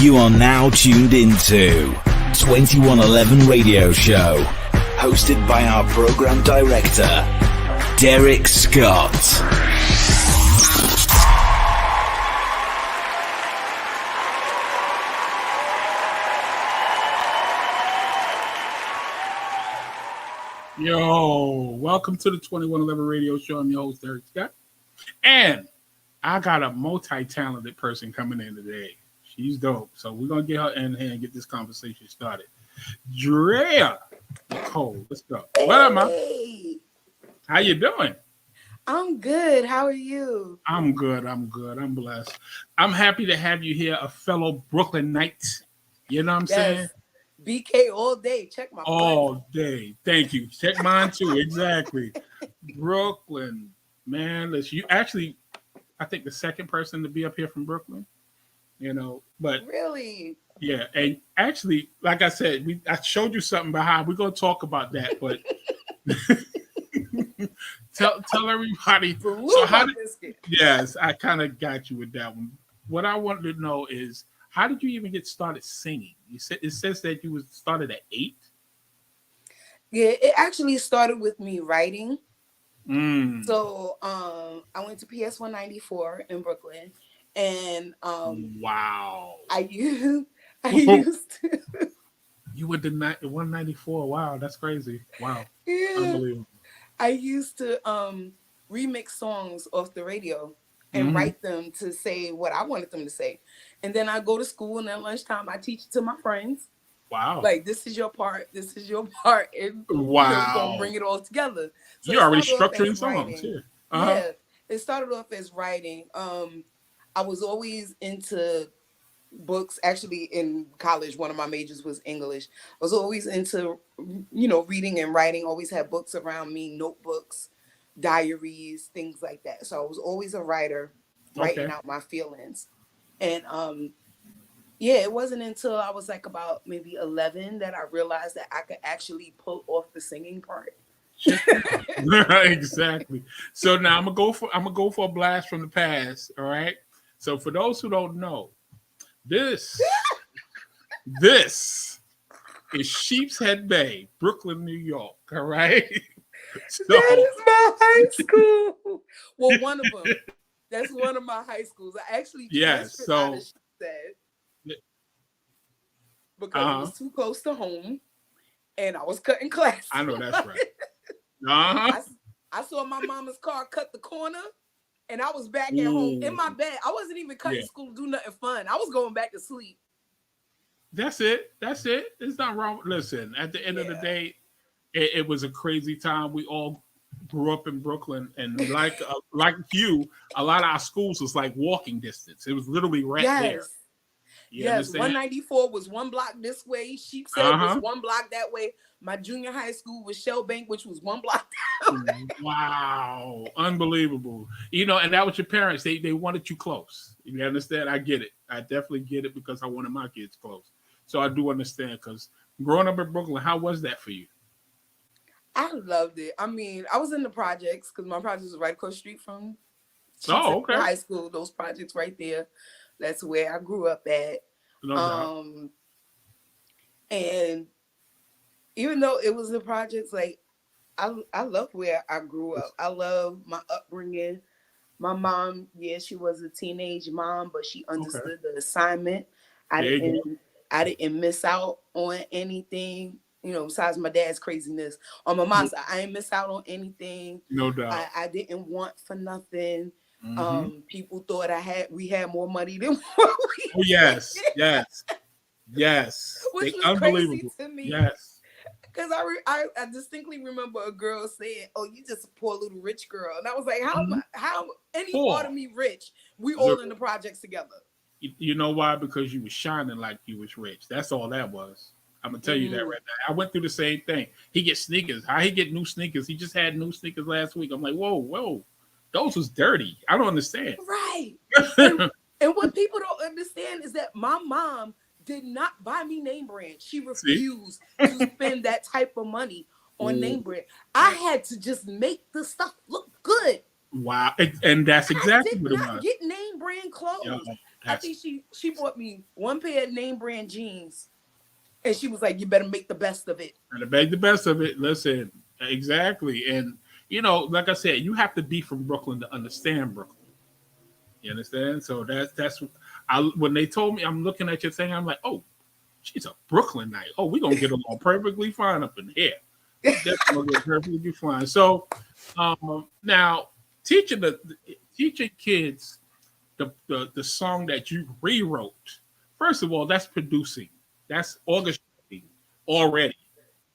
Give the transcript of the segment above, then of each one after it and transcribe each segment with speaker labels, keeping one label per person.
Speaker 1: You are now tuned into 2111 Radio Show, hosted by our program director, Derrick Scott.
Speaker 2: Yo, welcome to the 2111 Radio Show. I'm your host, Derrick Scott. And I got a multi-talented person coming in today. She's dope. So we're going to get her in here and get this conversation started. Drea Nicole, let's go.
Speaker 3: Hey.
Speaker 2: What up, man? How you doing?
Speaker 3: I'm good. How are you?
Speaker 2: I'm good. I'm blessed. I'm happy to have you here, a fellow Brooklynite. You know what I'm saying?
Speaker 3: BK all day. Check my
Speaker 2: all day. Thank you. Check mine too. Exactly. Brooklyn, man. Listen, you actually, I think the second person to be up here from Brooklyn. You know, but
Speaker 3: really,
Speaker 2: yeah. And actually, like I said, I showed you something behind. We're gonna talk about that, but tell everybody. So how did, yes, I kind of got you with that one. What I wanted to know is, how did you even get started singing? You said it says that you started at 8.
Speaker 3: Yeah, it actually started with me writing. So I went to PS 194 in Brooklyn, and
Speaker 2: wow,
Speaker 3: I used to.
Speaker 2: You went to 194. Wow, that's crazy. Wow,
Speaker 3: Yeah.
Speaker 2: Unbelievable.
Speaker 3: I used to remix songs off the radio and write them to say what I wanted them to say. And then I go to school, and at lunchtime I teach it to my friends.
Speaker 2: Wow.
Speaker 3: Like, this is your part, this is your part. And
Speaker 2: wow.
Speaker 3: We're going to bring it all together. So
Speaker 2: you're already structuring songs here.
Speaker 3: Yeah. It started off as writing. I was always into books. Actually, in college, one of my majors was English. I was always into, reading and writing. Always had books around me, notebooks, diaries, things like that. So I was always a writer, writing out my feelings. And it wasn't until I was like about maybe 11 that I realized that I could actually pull off the singing part.
Speaker 2: Exactly. So now I'm gonna go for a blast from the past. All right. So for those who don't know, this is Sheepshead Bay, Brooklyn, New York. All right.
Speaker 3: So, that is my high school. Well, one of them. That's one of my high schools. I actually transferred out of Sheepshead because it was too close to home, and I was cutting classes.
Speaker 2: I know that's right.
Speaker 3: I saw my mama's car cut the corner, and I was back at home in my bed. I wasn't even cutting school to do nothing fun. I was going back to sleep.
Speaker 2: That's it. It's not wrong. Listen, at the end of the day, it was a crazy time. We all grew up in Brooklyn, and like you, a lot of our schools was like walking distance. It was literally right there. You understand?
Speaker 3: 194 was one block this way. Sheepshead was one block that way. My junior high school was Shellbank, which was one block down.
Speaker 2: Wow, unbelievable. And that was your parents. They wanted you close. You understand? I get it. I definitely get it because I wanted my kids close. So I do understand, because growing up in Brooklyn, how was that for you?
Speaker 3: I loved it. I mean, I was in the projects because my project was right across the street from high school. Those projects right there. That's where I grew up at.
Speaker 2: No doubt.
Speaker 3: And even though it was the projects, like I love where I grew up. I love my upbringing. My mom, she was a teenage mom, but she understood the assignment. I didn't miss out on anything. Besides my dad's craziness. On my mom's side, I didn't miss out on anything.
Speaker 2: No doubt.
Speaker 3: I didn't want for nothing. People thought we had more money than what we
Speaker 2: did. Yes.
Speaker 3: Which was
Speaker 2: unbelievable
Speaker 3: crazy to me.
Speaker 2: Yes.
Speaker 3: Because I distinctly remember a girl saying, "Oh, you just a poor little rich girl," and I was like, "How any part of me rich? We all in the projects together."
Speaker 2: You know why? Because you was shining like you was rich. That's all that was. I'm gonna tell you that right now. I went through the same thing. He gets sneakers. How he get new sneakers? He just had new sneakers last week. I'm like, whoa, those was dirty. I don't understand.
Speaker 3: Right. and what people don't understand is that my mom did not buy me name brand. She refused to spend that type of money on name brand. I had to just make the stuff look good.
Speaker 2: Wow. And that's exactly what it was.
Speaker 3: I did not get name brand clothes. I think she bought me one pair of name brand jeans, and she was like, "You better make the best of it."
Speaker 2: And to make the best of it, listen, exactly. And like I said, you have to be from Brooklyn to understand Brooklyn. You understand? So that's when they told me, I'm looking at your thing, I'm like, oh, she's a Brooklynite. Oh, we're gonna get along perfectly fine up in here. Definitely gonna get perfectly fine. So now teaching kids the song that you rewrote. First of all, that's producing. That's orchestrating already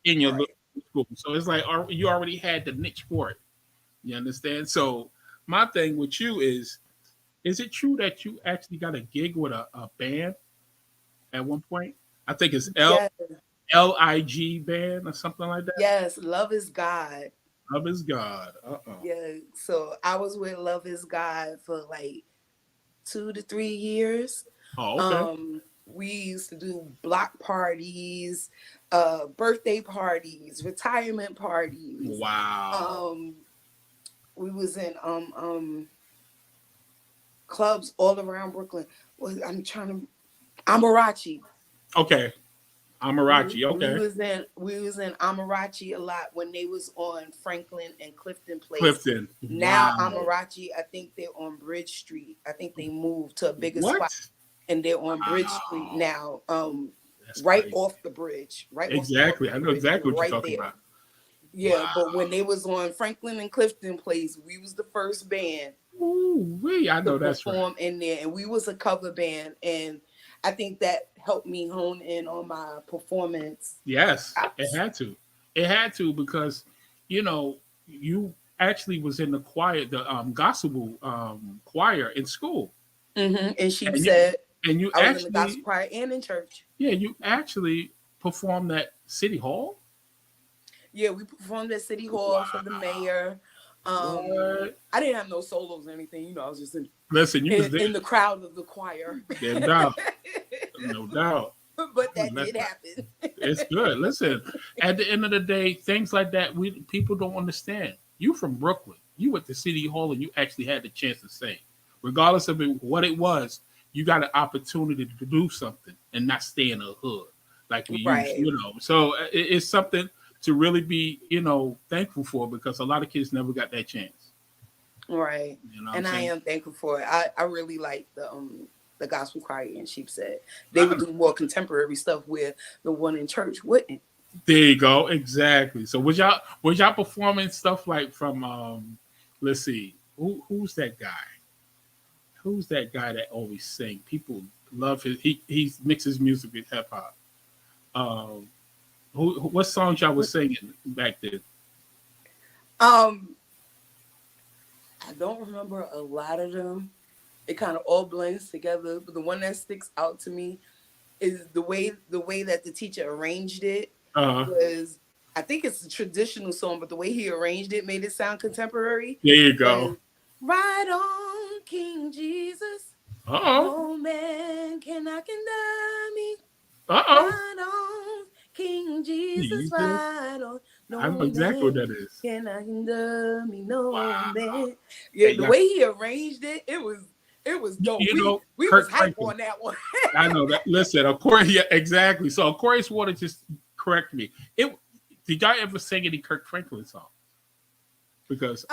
Speaker 2: in your
Speaker 3: Right.
Speaker 2: school. So it's like you already had the niche for it. You understand? So my thing with you is it true that you actually got a gig with a band at one point? I think it's
Speaker 3: Yes,
Speaker 2: LIG band or something like that.
Speaker 3: yes. Love is God.
Speaker 2: Love is God.
Speaker 3: Yeah. So I was with Love is God for like 2 to 3 years.
Speaker 2: Oh, okay.
Speaker 3: We used to do block parties, birthday parties, retirement parties.
Speaker 2: Wow.
Speaker 3: We was in clubs all around Brooklyn. Well, Amarachi.
Speaker 2: Okay. Amarachi.
Speaker 3: We
Speaker 2: Okay.
Speaker 3: was in Amarachi a lot when they was on Franklin and Clifton Place.
Speaker 2: Clifton.
Speaker 3: Now
Speaker 2: Wow.
Speaker 3: Amarachi, I think they're on Bridge Street. I think they moved to a bigger
Speaker 2: What?
Speaker 3: spot, and they're on Bridge Street
Speaker 2: Wow.
Speaker 3: now.
Speaker 2: That's
Speaker 3: Right
Speaker 2: crazy.
Speaker 3: off the bridge. Right
Speaker 2: Exactly.
Speaker 3: off
Speaker 2: I
Speaker 3: the
Speaker 2: know
Speaker 3: bridge,
Speaker 2: exactly what you're
Speaker 3: right
Speaker 2: talking
Speaker 3: there.
Speaker 2: about.
Speaker 3: Yeah,
Speaker 2: Wow.
Speaker 3: but when they was on Franklin and Clifton Place, we was the first band
Speaker 2: Ooh, I
Speaker 3: to
Speaker 2: know that's right.
Speaker 3: perform in there, and we was a cover band, and I think that helped me hone in on my performance.
Speaker 2: Yes, it had to. It had to because, you actually was in the choir, the gospel choir in school,
Speaker 3: And she
Speaker 2: and
Speaker 3: said
Speaker 2: you
Speaker 3: I was in the gospel
Speaker 2: actually,
Speaker 3: choir and in church.
Speaker 2: yeah, you actually performed at City Hall.
Speaker 3: Yeah, we performed at City Hall for the
Speaker 2: Wow.
Speaker 3: mayor.
Speaker 2: What?
Speaker 3: I didn't have no solos or anything. I was just
Speaker 2: Listen, you was there.
Speaker 3: in the crowd of the choir.
Speaker 2: No doubt. No doubt.
Speaker 3: But that did
Speaker 2: Listen,
Speaker 3: happen.
Speaker 2: it's good. Listen, at the end of the day, things like that, people don't understand. You from Brooklyn. You went to City Hall and you actually had the chance to sing. Regardless of what it was, you got an opportunity to do something and not stay in the hood like we
Speaker 3: Right.
Speaker 2: used, So it's something to really be, thankful for because a lot of kids never got that chance.
Speaker 3: Right.
Speaker 2: You know what
Speaker 3: And
Speaker 2: I'm
Speaker 3: I
Speaker 2: saying?
Speaker 3: am thankful for it. I really like the gospel choir in Sheepshead. They would do more contemporary stuff where the one in church wouldn't.
Speaker 2: There you go. Exactly. So was y'all performing stuff like from let's see, who's that guy? Who's that guy that always sing? People love he mixes music with hip hop. What songs y'all was singing back then?
Speaker 3: Um, I don't remember a lot of them. It kind of all blends together, but the one that sticks out to me is the way that the teacher arranged it was, I think it's a traditional song, but the way he arranged it made it sound contemporary.
Speaker 2: There you go.
Speaker 3: Right on, King Jesus. No man cannot condemn me. Right on, King Jesus. Right on. No
Speaker 2: I know exactly what that is.
Speaker 3: Cannot condemn me. No man.
Speaker 2: Yeah,
Speaker 3: The way he arranged it, it was dope. We was hype on that one.
Speaker 2: I know that. Listen, of course, yeah, exactly. So, of course, want to just correct me. Did y'all ever sing any Kirk Franklin song? Because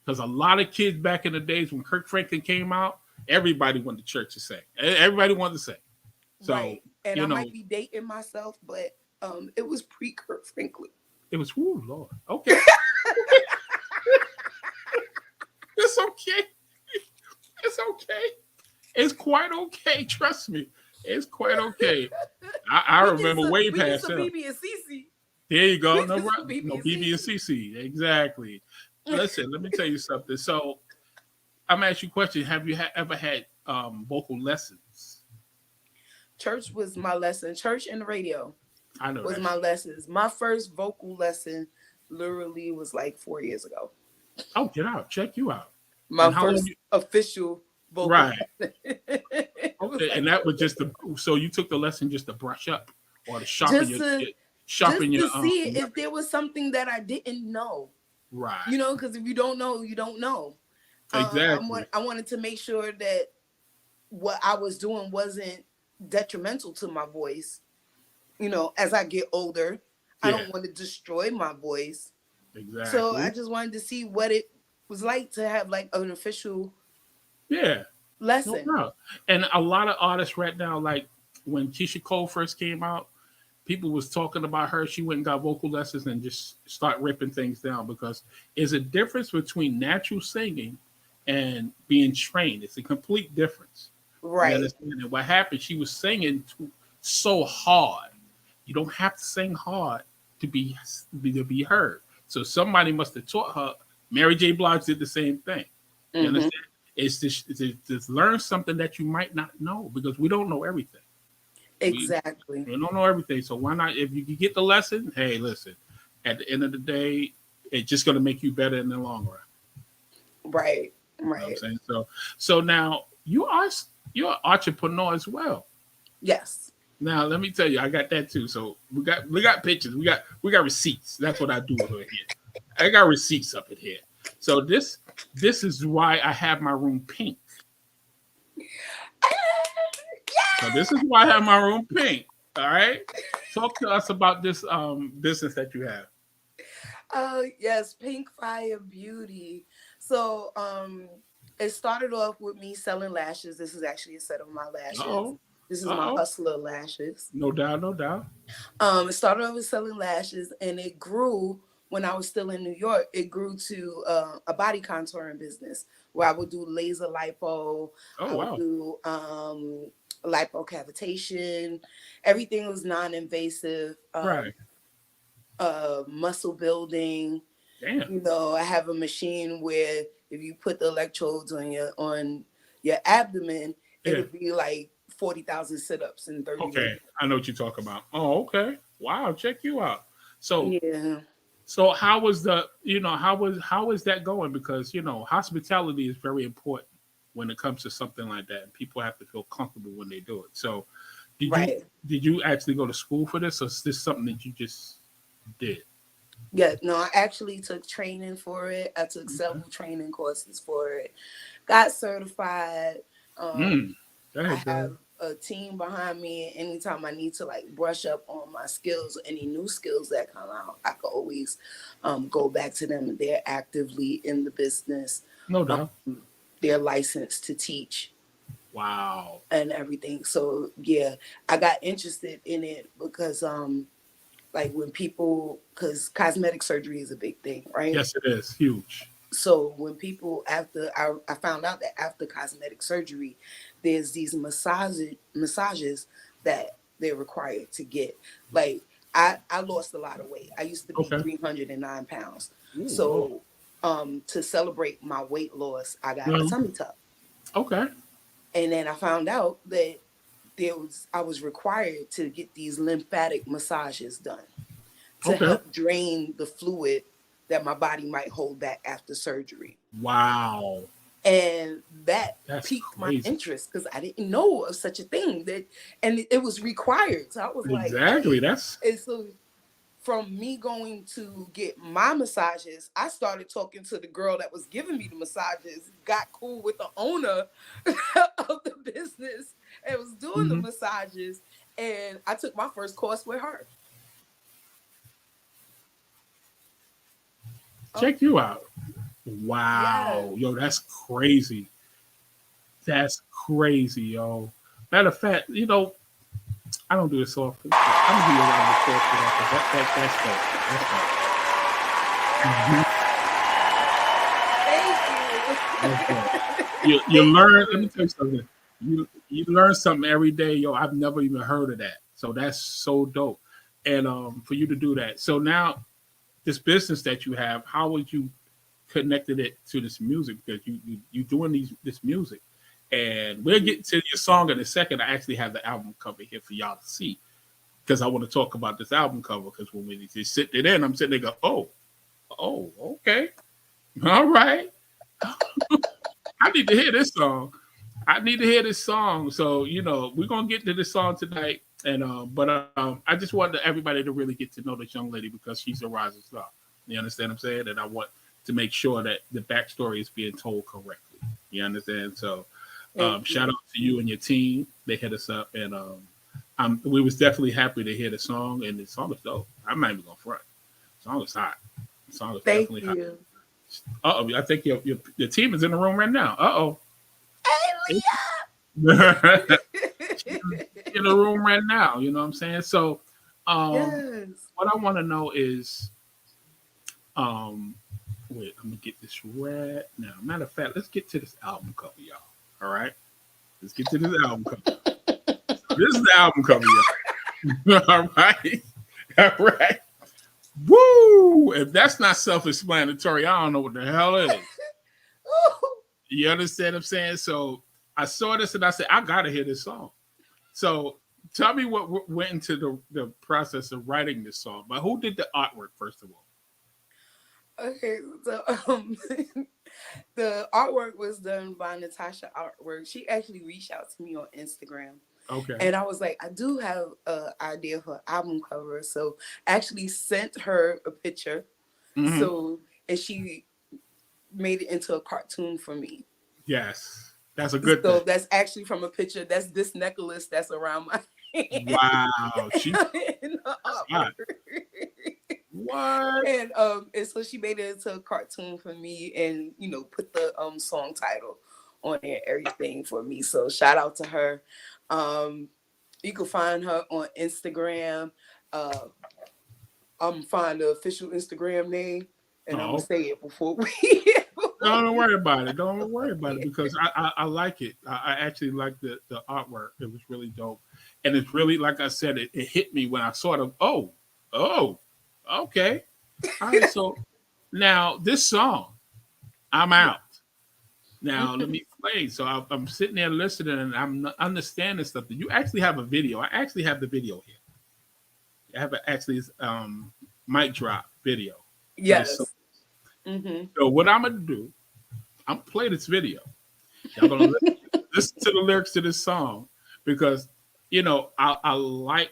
Speaker 2: a lot of kids back in the days when Kirk Franklin came out, everybody went to church to sing. Everybody wanted to sing. So,
Speaker 3: right. And I might be dating myself, but it was pre-Kirk Franklin.
Speaker 2: It was, oh Lord. Okay. It's okay. It's okay. It's quite okay. Trust me. It's quite okay. I remember way past that.
Speaker 3: BB and CC.
Speaker 2: There you go. No, BB and CC. Exactly. Listen, let me tell you something. So, I'm going to ask you a question. Have you ever had vocal lessons?
Speaker 3: Church was my lesson. Church and the radio was my lessons. My first vocal lesson literally was like 4 years ago.
Speaker 2: Oh, get out. Check you out.
Speaker 3: My first official vocal lesson.
Speaker 2: Okay, and that was so you took the lesson just to brush up or to sharpen your
Speaker 3: see if there was something that I didn't know.
Speaker 2: Right.
Speaker 3: Because if you don't know, you don't know.
Speaker 2: Exactly.
Speaker 3: I wanted to make sure that what I was doing wasn't detrimental to my voice. You know, as I get older, I
Speaker 2: Yeah,
Speaker 3: don't want to destroy my voice. So I
Speaker 2: exactly.
Speaker 3: just wanted to see what it was like to have like an official
Speaker 2: Yeah, no
Speaker 3: lesson.
Speaker 2: doubt. And a lot of artists right now, like when Keisha Cole first came out, people was talking about her. She went and got vocal lessons and just start ripping things down because there's a difference between natural singing and being trained. It's a complete difference. You
Speaker 3: Right.
Speaker 2: understand? And what happened? She was singing so hard. You don't have to sing hard to be heard. So somebody must have taught her. Mary J. Blige did the same thing. You
Speaker 3: Hmm.
Speaker 2: understand? It's to learn something that you might not know because we don't know everything. We
Speaker 3: Exactly.
Speaker 2: we don't know everything. So why not? If you can get the lesson, hey, listen. At the end of the day, it's just going to make you better in the long run.
Speaker 3: Right.
Speaker 2: You know what I'm
Speaker 3: Right.
Speaker 2: saying? So now you're an entrepreneur as well.
Speaker 3: Yes.
Speaker 2: Now let me tell you, I got that too. So we got pictures, we got receipts. That's what I do over here. I got receipts up in here. So this is why I have my room pink. So this is why I have my room pink. All right. Talk to us about this business that you have.
Speaker 3: Oh yes, Pink Fire Beauty. So it started off with me selling lashes. This is actually a set of my
Speaker 2: Uh
Speaker 3: lashes.
Speaker 2: oh.
Speaker 3: This is
Speaker 2: Uh
Speaker 3: my
Speaker 2: oh.
Speaker 3: hustler lashes.
Speaker 2: No doubt. No doubt.
Speaker 3: It started off with selling lashes, and it grew when I was still in New York. It grew to a body contouring business where I would do laser lipo.
Speaker 2: Oh
Speaker 3: I would
Speaker 2: wow.
Speaker 3: do lipo cavitation. Everything was non-invasive.
Speaker 2: Right.
Speaker 3: Muscle building.
Speaker 2: Damn.
Speaker 3: You know, I have a machine where if you put the electrodes on your abdomen,
Speaker 2: Yeah.
Speaker 3: it'll be like 40,000 sit-ups in 30
Speaker 2: Okay.
Speaker 3: minutes.
Speaker 2: I know what you're talking about. Oh, okay. Wow. Check you out. So
Speaker 3: Yeah.
Speaker 2: So how was how is that going? Because hospitality is very important when it comes to something like that, and people have to feel comfortable when they do it. So did you
Speaker 3: Right.
Speaker 2: did you actually go to school for this, or is this something that you just did?
Speaker 3: Yeah, no, I actually took training for it. I took
Speaker 2: Okay.
Speaker 3: several training courses for it. Got certified. Um,
Speaker 2: Mm. Go
Speaker 3: I
Speaker 2: ahead, girl.
Speaker 3: have a team behind me. Anytime I need to like brush up on my skills, any new skills that come out, I can always go back to them. They're actively in the business.
Speaker 2: No
Speaker 3: Um,
Speaker 2: doubt.
Speaker 3: they're licensed to teach
Speaker 2: Wow.
Speaker 3: and everything. So yeah, I got interested in it because like when people, because cosmetic surgery is a big thing, right?
Speaker 2: Yes, it is huge.
Speaker 3: So when people after I found out that after cosmetic surgery, there's these massages that they're required to get. Like I lost a lot of weight. I used to be
Speaker 2: Okay.
Speaker 3: 309 pounds.
Speaker 2: Ooh, Lord.
Speaker 3: So to celebrate my weight loss, I got a
Speaker 2: Um,
Speaker 3: tummy tuck.
Speaker 2: okay.
Speaker 3: And then I found out that I was required to get these lymphatic massages done to
Speaker 2: Okay.
Speaker 3: help drain the fluid that my body might hold back after surgery.
Speaker 2: Wow.
Speaker 3: And that
Speaker 2: That's
Speaker 3: piqued my
Speaker 2: crazy.
Speaker 3: interest because I didn't know of such a thing and it was required. So I was like,
Speaker 2: Exactly.
Speaker 3: hey,
Speaker 2: That's
Speaker 3: and so from me going to get my massages, I started talking to the girl that was giving me the massages, got cool with the owner of the business and was doing the
Speaker 2: mhm.
Speaker 3: massages. And I took my first course with her. Oh,
Speaker 2: Check you out.
Speaker 3: yes.
Speaker 2: Wow. Yo, that's crazy. That's crazy, yo. Matter of fact, I don't do this often. But I'm gonna give you a round of applause for that. 'Cause that's dope. That's
Speaker 3: Thank
Speaker 2: dope.
Speaker 3: you.
Speaker 2: You
Speaker 3: Thank
Speaker 2: learn. Let me
Speaker 3: you.
Speaker 2: tell you something. You learn something every day, yo. I've never even heard of that. So that's so dope. And for you to do that. So now this business that you have, how would you connected it to this music because you doing this music, and we'll get to your song in a second. I actually have the album cover here for y'all to see because I want to talk about this album cover because when we just sit there and I'm sitting there go, oh, okay, all right, I need to hear this song. I need to hear this song. So we're gonna get to this song tonight, and but I just wanted everybody to really get to know this young lady because she's a rising star. You understand what I'm saying? And I want to make sure that the backstory is being told correctly. You understand? So Shout out to you and your team. They hit us up, and we was definitely happy to hear the song, and the song is dope. I'm not even gonna front. The song is hot. The song is definitely hot. I think your team is in the room right now.
Speaker 3: Hey,
Speaker 2: Leah! In the room right now. You know what I'm saying? So,
Speaker 3: yes.
Speaker 2: What I want to know is, wait, I'm gonna get this right now. Matter of fact, let's get to this album cover, y'all. All right, let's get to this album cover. This is the album cover, y'all. All right. Woo! If that's not self-explanatory, I don't know what the hell it is. You understand what I'm saying? So I saw this and I said, I gotta hear this song. So tell me what went into the process of writing this song. But who did the artwork, first of all?
Speaker 3: Okay, so the artwork was done by Natasha Artwork. She actually reached out to me on Instagram.
Speaker 2: Okay.
Speaker 3: And I was like, I do have an idea for an album cover. So I actually sent her a picture.
Speaker 2: Mm-hmm.
Speaker 3: So, and she made it into a cartoon for me.
Speaker 2: Yes. That's a good
Speaker 3: So
Speaker 2: thing.
Speaker 3: that's actually from a picture. That's this necklace that's around my hand.
Speaker 2: Wow. What?
Speaker 3: And so she made it into a cartoon for me and, put the song title on there, everything for me. So shout out to her. You can find her on Instagram. I'm find the official Instagram name, and I'm gonna say it before we.
Speaker 2: Don't worry about it because I like it. I actually like the artwork. It was really dope, and it's really, like I said, it hit me when I sort of okay. All right, so now this song, I'm out. Now let me explain. So I'm sitting there listening, and I'm understanding stuff. You actually have a video. I actually have the video here. I have mic drop video.
Speaker 3: Yes.
Speaker 2: So what I'm gonna do, I'm gonna play this video. Y'all gonna listen to the lyrics to this song because I like.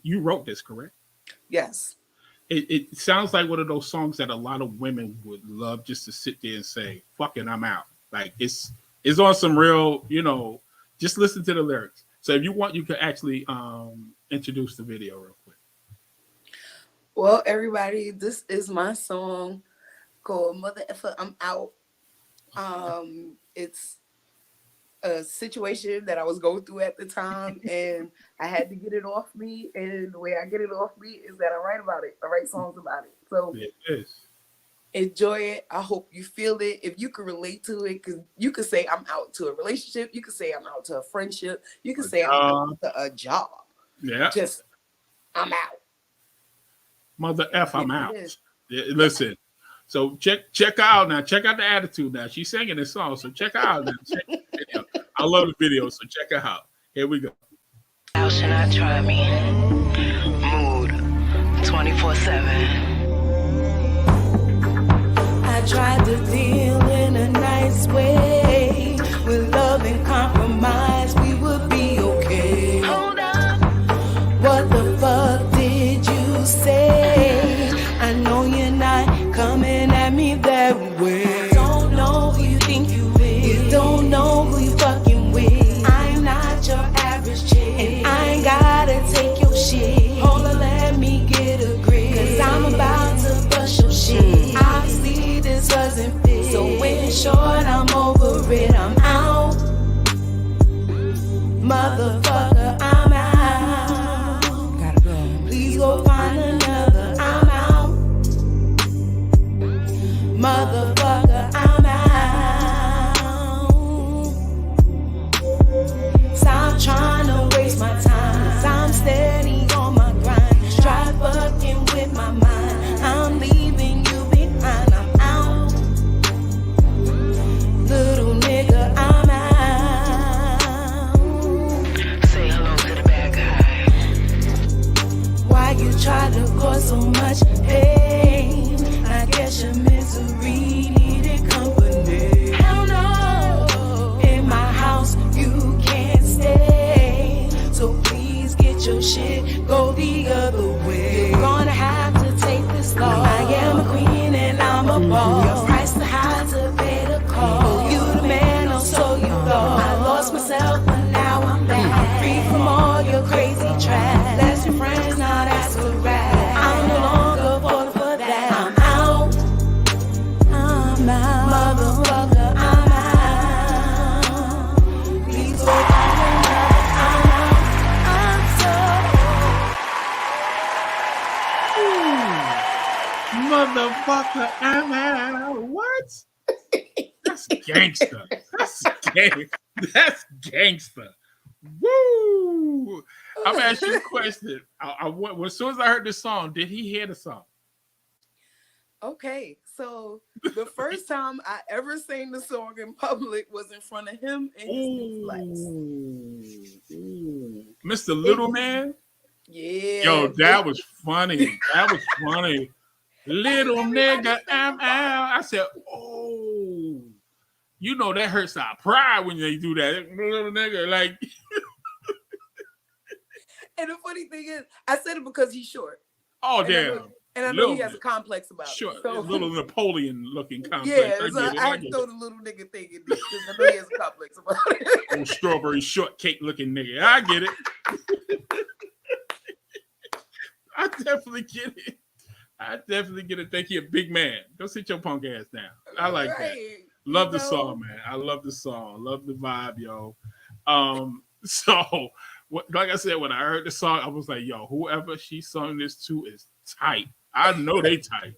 Speaker 2: You wrote this, correct?
Speaker 3: Yes.
Speaker 2: It sounds like one of those songs that a lot of women would love just to sit there and say, "Fucking, I'm out." Like it's on some real, just listen to the lyrics. So if you want, you can actually introduce the video real quick.
Speaker 3: Well, everybody, this is my song called "Mother Effer, I'm Out." It's a situation that I was going through at the time, and I had to get it off me. And the way I get it off me is that I write about it. I write songs about it. So
Speaker 2: it is.
Speaker 3: Enjoy it. I hope you feel it. If you can relate to it, because you could say I'm out to a relationship. You could say I'm out to a friendship. You could say I'm out to a job.
Speaker 2: Yeah.
Speaker 3: Just I'm out.
Speaker 2: Mother F, I'm out. Yeah, listen. So check her out now. Check out the attitude now. She's singing this song, so check her out now. Check the video. I love the video, so check her out. Here we go.
Speaker 4: How should I try me? Mood 24/7.
Speaker 5: I tried to deal in a nice way. With love and compromise, we would be okay.
Speaker 4: Hold up.
Speaker 5: What the fuck did you say? I know you're not coming at me that way. I don't know who you think you is. You don't know who you fucking with. I'm not your average chick, and I ain't gotta take your shit. Hold on, let me get a grip, 'cause I'm about to bust your shit. Obviously this doesn't fit, so in short, I'm over it. I'm out, motherfucker, I'm out. Gotta go. Please go find another. I'm out, motherfucker, I'm out. Stop trying to waste my time, 'cause I'm steady on my grind. Try fucking with my mind. I'm leaving you behind. I'm out, little nigga, I'm out.
Speaker 4: Say hello to the bad guy.
Speaker 5: Why you try to cause so much pain? I guess your misery needed company. Hell no, in my house you can't stay. So please get your shit, go the other way. You're gonna have to take this loss. I am a queen and I'm a boss. Your price too high to pay the cost. You the man, or so you thought.
Speaker 2: motherfucker am I. What? That's gangster. That's gangster. Woo! I'm gonna ask you a question. As soon as I heard this song, did he hear the song?
Speaker 3: Okay, so the first time I ever sang the song in public was in front of him and his Netflix.
Speaker 2: Mr. Little Man?
Speaker 3: Yeah.
Speaker 2: Yo, that was funny. That was funny. Little nigga, I'm out. I said, oh, you know that hurts our pride when they do that. Little nigga, like.
Speaker 3: And the funny thing is, I said it because he's short.
Speaker 2: Oh, damn.
Speaker 3: And I know he has a complex about it.
Speaker 2: So, little Napoleon-looking complex.
Speaker 3: Yeah, so I had to throw the little nigga thing in there because I know he has a complex about it.
Speaker 2: Old strawberry shortcake-looking nigga. I get it. I definitely get it. Think you're a big man. Go sit your punk ass down. I like that. Love the song, man. I love the song. Love the vibe, yo. So, like I said, when I heard the song, I was like, yo, whoever she sung this to is tight. I know they tight.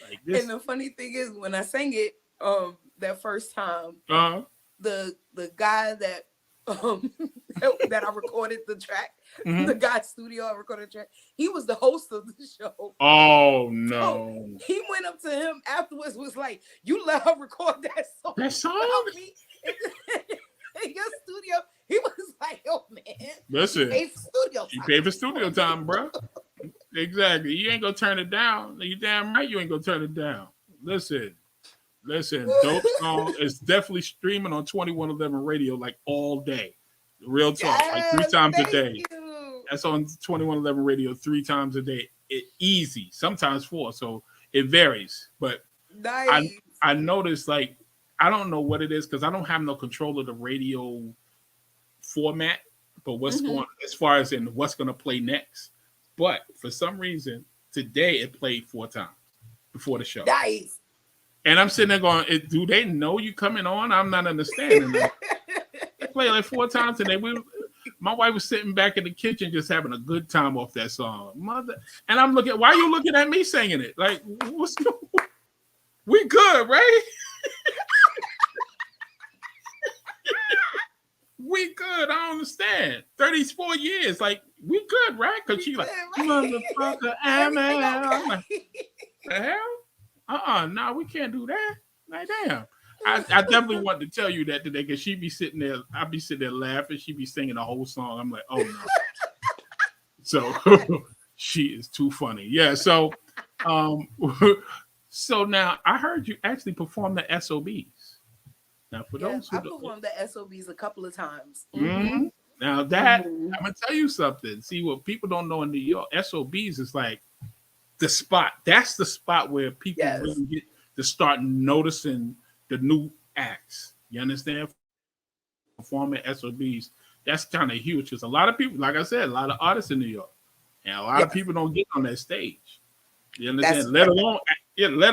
Speaker 2: Like this.
Speaker 3: And the funny thing is, when I sang it that first time, the guy that that I recorded the track, the guy's studio I recorded the track, he was the host of the show.
Speaker 2: Oh no.
Speaker 3: So he went up to him afterwards, was like, you let her record that song.
Speaker 2: That song?
Speaker 3: Me in your studio. He was like, yo, man.
Speaker 2: Listen,
Speaker 3: you
Speaker 2: paid for studio time, bro. Exactly. You ain't gonna turn it down. You damn right you ain't gonna turn it down. Listen, dope song. It's definitely streaming on 2111 radio like all day. Real talk, like 3 times a day. That's on 2111 radio 3 times a day. Easy, sometimes 4, so it varies. But
Speaker 3: nice.
Speaker 2: I noticed, like, I don't know what it is because I don't have no control of the radio format, but what's going as far as in what's going to play next. But for some reason, today it played 4 times before the show.
Speaker 3: Nice.
Speaker 2: And I'm sitting there going, do they know you coming on? I'm not understanding that. They play like 4 times today. My wife was sitting back in the kitchen just having a good time off that song. And I'm looking, why are you looking at me singing it? Like, what's going on? We good, right? We good. I don't understand. 34 years. Like, we good, right? Because she like, motherfucker, I'm out. The hell? No, we can't do that. Like, damn. I definitely want to tell you that today because she be sitting there, I'd be sitting there laughing. She be singing the whole song. I'm like, oh no. So she is too funny. Yeah. So, so now I heard you actually perform the SOBs. Now, for those who
Speaker 3: I performed the SOBs a couple of times.
Speaker 2: Now that I'm gonna tell you something. See, what people don't know in New York, SOBs is like the spot. That's the spot where people really get to start noticing the new acts. You understand? Performing SOBs, that's kind of huge. Because a lot of people, like I said, a lot of artists in New York, and a lot of people don't get on that stage. You understand? Let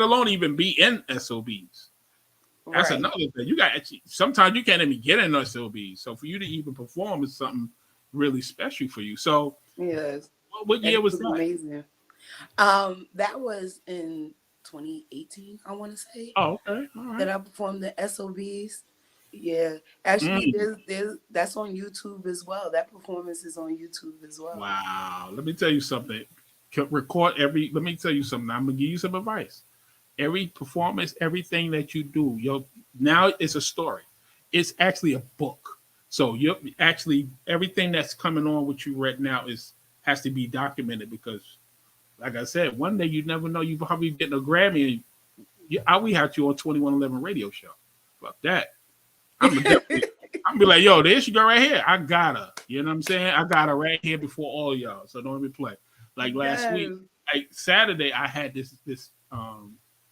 Speaker 2: alone even be in SOBs. That's another thing. You got sometimes you can't even get in SOBs. So for you to even perform is something really special for you. So
Speaker 3: yes,
Speaker 2: what year was that?
Speaker 3: Amazing. That was in 2018, I want to say.
Speaker 2: Oh, okay. All right.
Speaker 3: That I performed the SOBs. Yeah, actually, there's that's on YouTube as well. That performance is on YouTube as well.
Speaker 2: Wow. Let me tell you something. Let me tell you something. I'm gonna give you some advice. Every performance, everything that you do, now it's a story. It's actually a book. So you're actually everything that's coming on with you right now has to be documented because, like I said, one day you never know. You probably getting a Grammy. We had you on 2111 radio show. Fuck that. I'm gonna be like, yo, there she go right here. I got her. You know what I'm saying? I got her right here before all y'all. So don't even play. Like last week, like Saturday, I had this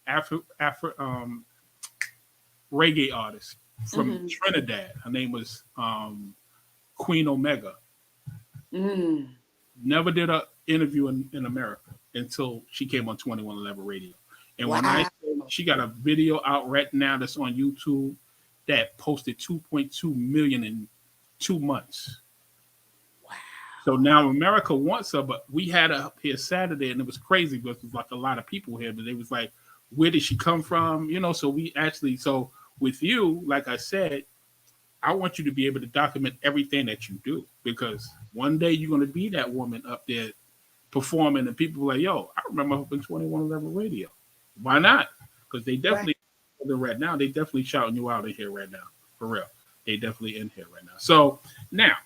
Speaker 2: Afro reggae artist from Trinidad. Her name was Queen Omega. Never did an interview in America until she came on 2111 radio. And when I say she got a video out right now that's on YouTube that posted 2.2 million in 2 months. Wow. So now America wants her, but we had her up here Saturday, and it was crazy because there was like a lot of people here. But they was like, "Where did she come from?" So we actually, so with you, like I said, I want you to be able to document everything that you do because one day you're going to be that woman up there performing, and people are like, "Yo, I remember her from 2111 Radio." Why not? Because they definitely right now. They definitely shouting you out in here right now, for real. They definitely in here right now. So now,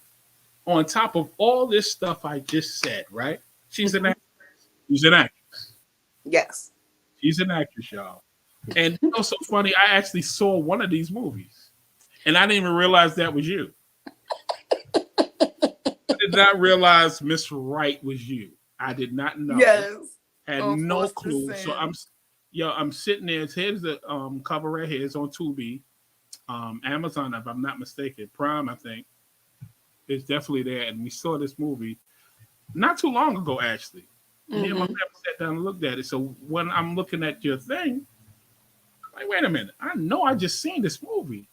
Speaker 2: on top of all this stuff I just said, right? She's an actress. She's an actress.
Speaker 3: Yes.
Speaker 2: She's an actress, y'all. And so funny, I actually saw one of these movies, and I didn't even realize that was you. I did not realize Miss Wright was you. I did not know.
Speaker 3: Yes.
Speaker 2: Had no clue. So I'm sitting there. Here's the cover right here. It's on Tubi, Amazon, if I'm not mistaken. Prime, I think. It's definitely there. And we saw this movie not too long ago, actually. Me and my family sat down and looked at it. So when I'm looking at your thing, I'm like, wait a minute. I know I just seen this movie.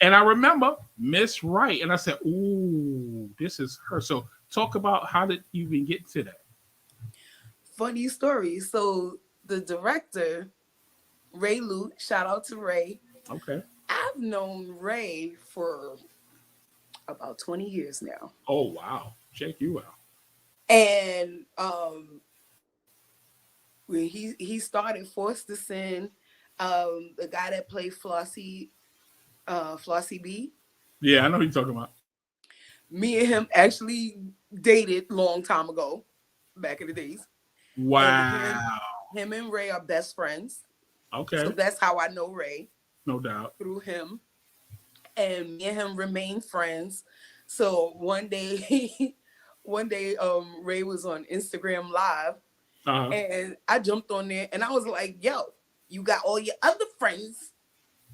Speaker 2: And I remember Miss Wright. And I said, ooh, this is her. So talk about how did you even get to that?
Speaker 3: Funny story. So the director, Ray Luke, shout out to Ray.
Speaker 2: Okay.
Speaker 3: I've known Ray for about 20 years now.
Speaker 2: Oh, wow. Check you out.
Speaker 3: And when he started Forced to Sin, the guy that played Flossie B.
Speaker 2: Yeah, I know who you're talking about.
Speaker 3: Me and him actually dated long time ago, back in the days.
Speaker 2: Wow.
Speaker 3: Him and Ray are best friends.
Speaker 2: Okay.
Speaker 3: So that's how I know Ray.
Speaker 2: No doubt.
Speaker 3: Through him. And me and him remain friends. So one day, Ray was on Instagram Live. And I jumped on there and I was like, yo, you got all your other friends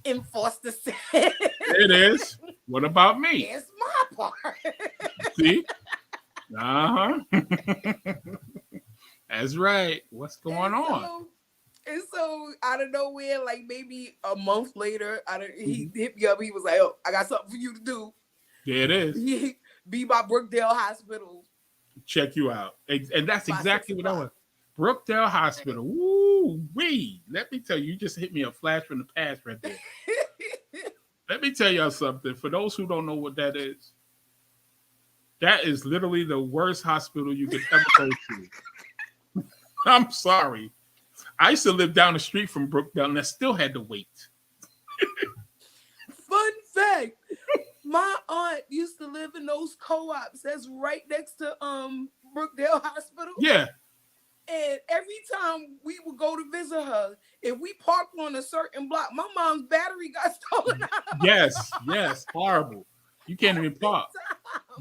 Speaker 3: in Foster Sin.
Speaker 2: It is. What about me?
Speaker 3: It's my part.
Speaker 2: See? That's right. What's going on?
Speaker 3: And so out of nowhere, like maybe a month later, he hit me up. He was like, "Oh, I got something for you to do."
Speaker 2: There it is.
Speaker 3: Be by Brookdale Hospital.
Speaker 2: Check you out. And that's exactly what I want. Brookdale Hospital. Woo wee. Let me tell you, you just hit me a flash from the past right there. Let me tell y'all something. For those who don't know what that is literally the worst hospital you could ever go to. I'm sorry. I used to live down the street from Brookdale, and I still had to wait.
Speaker 3: Fun fact. My aunt used to live in those co-ops that's right next to Brookdale Hospital.
Speaker 2: Yeah.
Speaker 3: And every time we would go to visit her, if we parked on a certain block, my mom's battery got stolen out.
Speaker 2: Yes. Horrible. You can't even park.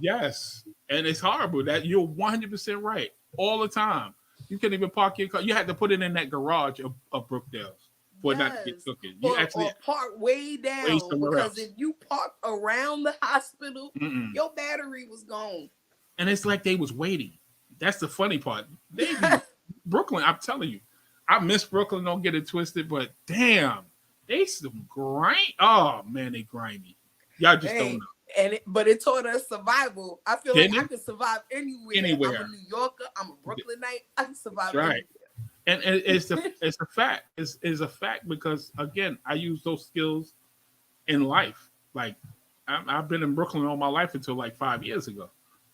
Speaker 2: Yes. And it's horrible. That you're 100% right. All the time. You can't even park your car. You had to put it in that garage of Brookdale's for not to get taken. You actually
Speaker 3: park way down because if you parked around the hospital, your battery was gone.
Speaker 2: And it's like they was waiting. That's the funny part. Brooklyn, I'm telling you, I miss Brooklyn. Don't get it twisted, but damn, they some grind. Oh man, they grimy. Y'all just don't know.
Speaker 3: But it taught us survival. I feel like I could survive anywhere. I'm a New Yorker. I'm a Brooklynite. I can survive anywhere.
Speaker 2: And it's a fact. It's a fact because again, I use those skills in life. Like I've been in Brooklyn all my life until like 5 years ago.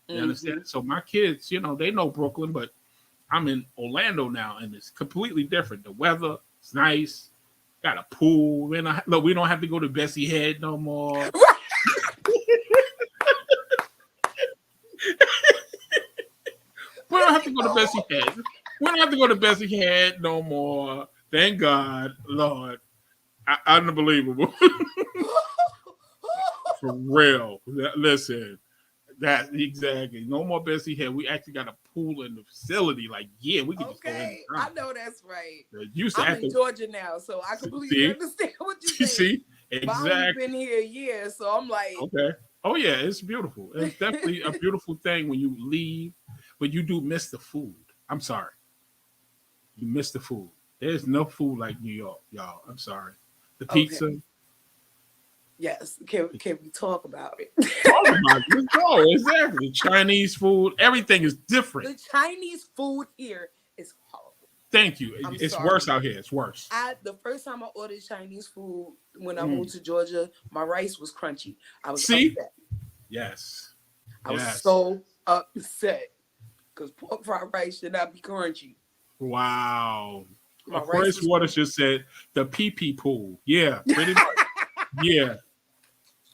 Speaker 2: You understand? So my kids, they know Brooklyn, but I'm in Orlando now, and it's completely different. The weather is nice. Got a pool. We don't have to go to Bessie Head no more. We don't have to go to Bessie Head. We don't have to go to Bessie Head no more. Thank God, Lord. Unbelievable. For real. Listen. That exactly. No more Bessie Head. We actually got a pool in the facility. Like, yeah, we can just go in.
Speaker 3: I know that's right.
Speaker 2: I'm
Speaker 3: in Georgia now, so I completely understand what you're saying.
Speaker 2: See? Exactly.
Speaker 3: I've been here a year, so I'm like,
Speaker 2: okay. Oh yeah, it's beautiful. It's definitely a beautiful thing when you leave, but you do miss the food. I'm sorry. You miss the food. There's no food like New York, y'all. I'm sorry. The pizza.
Speaker 3: Yes. Can we talk about it?
Speaker 2: Talk about it. Let's go. Exactly. Chinese food. Everything is different.
Speaker 3: The Chinese food here is horrible.
Speaker 2: Thank you.
Speaker 3: I'm
Speaker 2: It's
Speaker 3: sorry.
Speaker 2: worse out here. It's worse.
Speaker 3: The first time I ordered Chinese food when I
Speaker 2: Mm.
Speaker 3: moved to Georgia, my rice was crunchy. I was
Speaker 2: See?
Speaker 3: upset.
Speaker 2: Yes.
Speaker 3: I was
Speaker 2: Yes.
Speaker 3: so upset because pork fried rice should not be crunchy.
Speaker 2: Wow.
Speaker 3: My
Speaker 2: Of
Speaker 3: rice
Speaker 2: course,
Speaker 3: was
Speaker 2: Waters just said the pee pool. Yeah, pretty much. Yeah.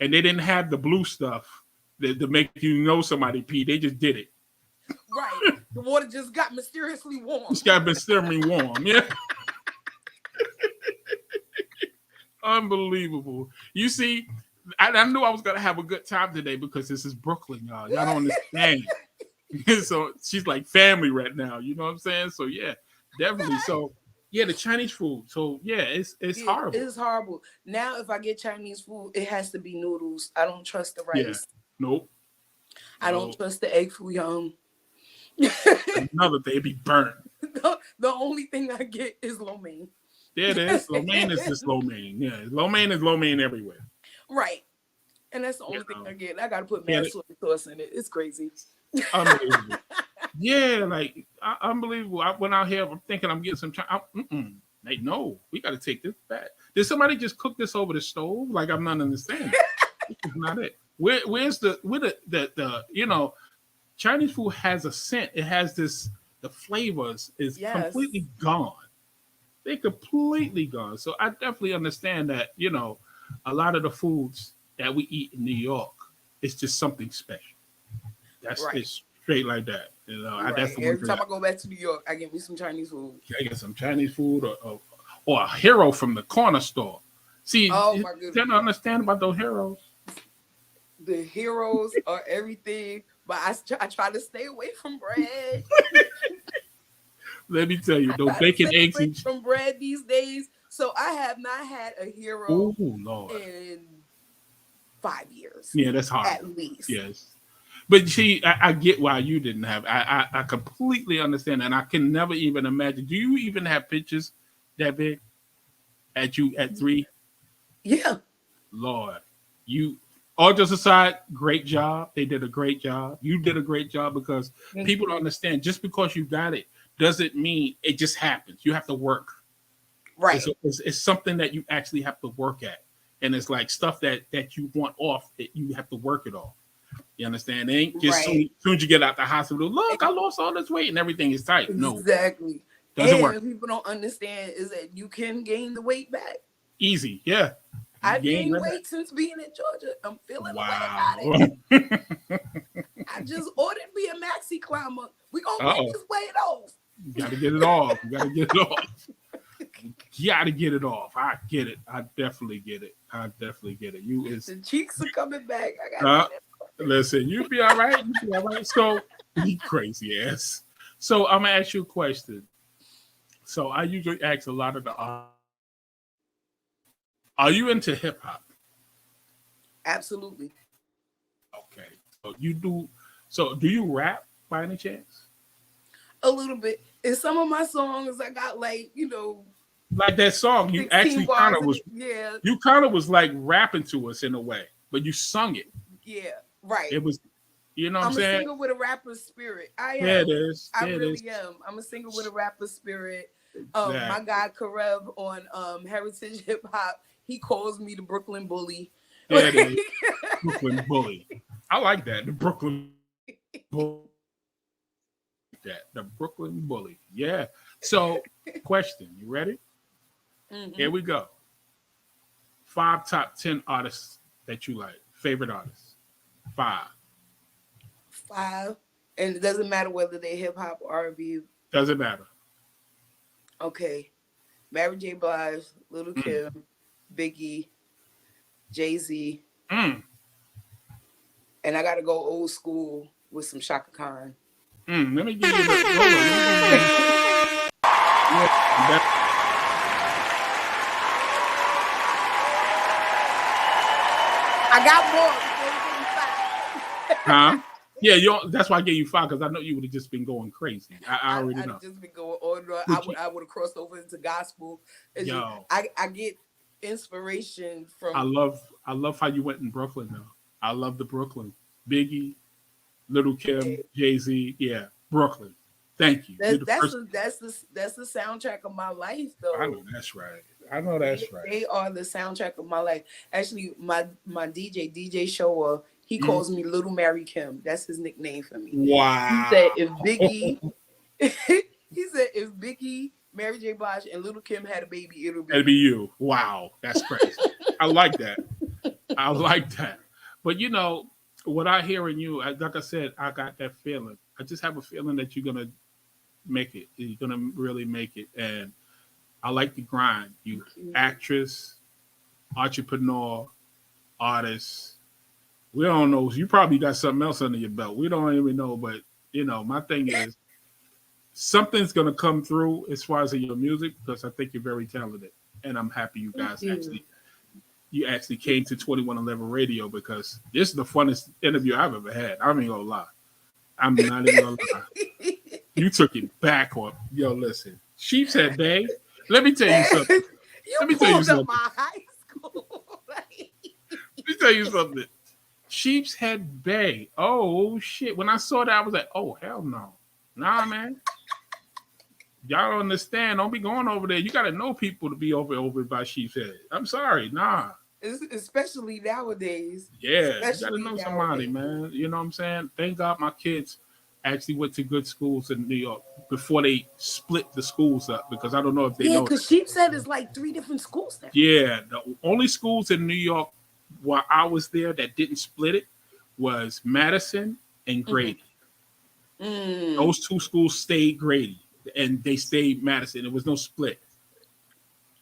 Speaker 2: And they didn't have the blue stuff to make you know somebody pee. They just did it.
Speaker 3: right. The water just got mysteriously warm.
Speaker 2: It's got been stirring warm. Yeah. Unbelievable. You see, I knew I was going to have a good time today because this is Brooklyn, y'all. Y'all don't understand. So she's like family right now. You know what I'm saying? So, yeah, definitely. So, yeah, the Chinese food. So, yeah, it's horrible.
Speaker 3: It's horrible. Now, if I get Chinese food, it has to be noodles. I don't trust the
Speaker 2: Yeah.
Speaker 3: rice.
Speaker 2: Nope.
Speaker 3: I don't trust the egg foo young.
Speaker 2: Another thing, it be burnt.
Speaker 3: The only thing I get is lo mein.
Speaker 2: There it is. Lo mein is just lo mein. Yeah, lo mein is lo mein everywhere.
Speaker 3: Right. And that's the only thing I get. I got to put
Speaker 2: Yeah,
Speaker 3: mad soy sauce in it. It's crazy.
Speaker 2: Unbelievable. Yeah, like unbelievable. I went out here. I'm thinking I'm getting some. Like, no, we got to take this back. Did somebody just cook this over the stove? Like, I'm not understanding. This is not it. Where's the you know, Chinese food has a scent. It has this. The flavors is completely gone. They're completely gone. So I definitely understand that. You know, a lot of the foods that we eat in New York, it's just something special. That's it's straight like that. You know, that's the
Speaker 3: every time I go back to New York, I get me some Chinese food.
Speaker 2: I get some Chinese food or a hero from the corner store. See,
Speaker 3: oh my goodness,
Speaker 2: you don't understand about those heroes.
Speaker 3: The heroes are everything, but I try to stay away from bread.
Speaker 2: Let me tell you, those bacon eggs
Speaker 3: from bread these days. So I have not had a hero in 5 years.
Speaker 2: Yeah, that's hard.
Speaker 3: At least.
Speaker 2: Yes. But see, I get why you didn't have. I completely understand, and I can never even imagine. Do you even have pictures that big at 3?
Speaker 3: Yeah.
Speaker 2: Lord, you. All just aside, great job. They did a great job. You did a great job because people don't understand. Just because you got it doesn't mean it just happens. You have to work.
Speaker 3: Right.
Speaker 2: It's something that you actually have to work at, and it's like stuff that you want off that you have to work it off. You understand? It ain't just soon as you get out the hospital. Look, I lost all this weight and everything is tight. No,
Speaker 3: exactly.
Speaker 2: Doesn't work.
Speaker 3: People don't understand is that you can gain the weight back.
Speaker 2: Easy, yeah.
Speaker 3: I've gained weight since being in Georgia. I'm feeling the way about it. I just ordered me a maxi climber. We gonna get this weight off.
Speaker 2: You gotta get it off. You gotta get it off. You gotta get it off. I get it. I definitely get it. The
Speaker 3: cheeks are coming back. I got
Speaker 2: listen, you be all right. You be all right. So you crazy ass. So I'm gonna ask you a question. So I usually ask a lot of the are you into hip hop?
Speaker 3: Absolutely.
Speaker 2: Okay. So you do. So do you rap by any chance?
Speaker 3: A little bit. In some of my songs, I got like
Speaker 2: that song. You actually kind of was.
Speaker 3: Yeah.
Speaker 2: You kind of was like rapping to us in a way, but you sung it.
Speaker 3: Yeah. Right.
Speaker 2: It was. You know what I'm saying?
Speaker 3: I'm a singer with a rapper's spirit. I am.
Speaker 2: Yeah, it is.
Speaker 3: I really am. I'm a singer with a rapper's spirit. My guy Karev on Heritage Hip Hop. He calls me the Brooklyn Bully.
Speaker 2: Yeah, it is. Brooklyn Bully. I like that. The Brooklyn Bully. The Brooklyn Bully. Yeah. So, question. You ready?
Speaker 3: Mm-hmm.
Speaker 2: Here we go. 5 top 10 artists that you like. Favorite artists. 5.
Speaker 3: 5. And it doesn't matter whether they're hip hop or R&B.
Speaker 2: Doesn't matter.
Speaker 3: Okay. Mary J. Blige, Little Kim, Biggie, Jay-Z. And I got to go old school with some Shaka Khan.
Speaker 2: Let me give you the...
Speaker 3: I got more.
Speaker 2: Huh? Yeah, that's why I gave you 5 because I know you would have just been going crazy. I already know.
Speaker 3: I'd just been going on. I would have crossed over into gospel. I get inspiration
Speaker 2: I
Speaker 3: from.
Speaker 2: love how you went in Brooklyn though. I love the Brooklyn. Biggie, Little Kim, Jay-Z. Yeah, Brooklyn. Thank you. You're the first.
Speaker 3: That's the soundtrack of my life,
Speaker 2: I
Speaker 3: though.
Speaker 2: know that's right. I know that's right.
Speaker 3: They are the soundtrack of my life. Actually, my DJ Showa, he
Speaker 2: Mhm.
Speaker 3: calls me Little Mary Kim. That's his nickname for me. He
Speaker 2: Wow.
Speaker 3: said if Biggie, he said if Biggie, Mary J. Blige, and Little Kim had a baby, it'll be
Speaker 2: It'd be you. Wow. That's crazy. I like that. I like that. But you know, what I hear in you, like I said, I got that feeling. I just have a feeling that you're gonna make it. You're gonna really make it. And I like the grind. You actress, entrepreneur, artist. We don't know. You probably got something else under your belt. We don't even know. But you know, my thing is something's gonna come through as far as in your music because I think you're very talented. And I'm happy you guys actually came to 2111 Radio because this is the funnest interview I've ever had. I ain't gonna lie. I'm not even gonna lie. You took it back on. Yo, listen. Sheepshead Bay. Let me tell you something. Let me tell you
Speaker 3: pulled up
Speaker 2: something.
Speaker 3: my high school.
Speaker 2: Let me tell you something. Sheepshead Bay. Oh shit. When I saw that, I was like, oh hell no. Nah, man. Y'all don't understand. Don't be going over there. You gotta know people to be over by Sheepshead. I'm sorry. Nah.
Speaker 3: Especially nowadays.
Speaker 2: Yeah, you gotta know somebody,
Speaker 3: nowadays.
Speaker 2: man. You know what I'm saying? Thank God my kids actually went to good schools in New York before they split the schools up because I don't know if they know.
Speaker 3: Because Sheepshead is like 3 different schools now.
Speaker 2: Yeah, the only schools in New York while I was there that didn't split it was Madison and Grady. Those 2 schools stayed Grady and they stayed Madison. There was no split.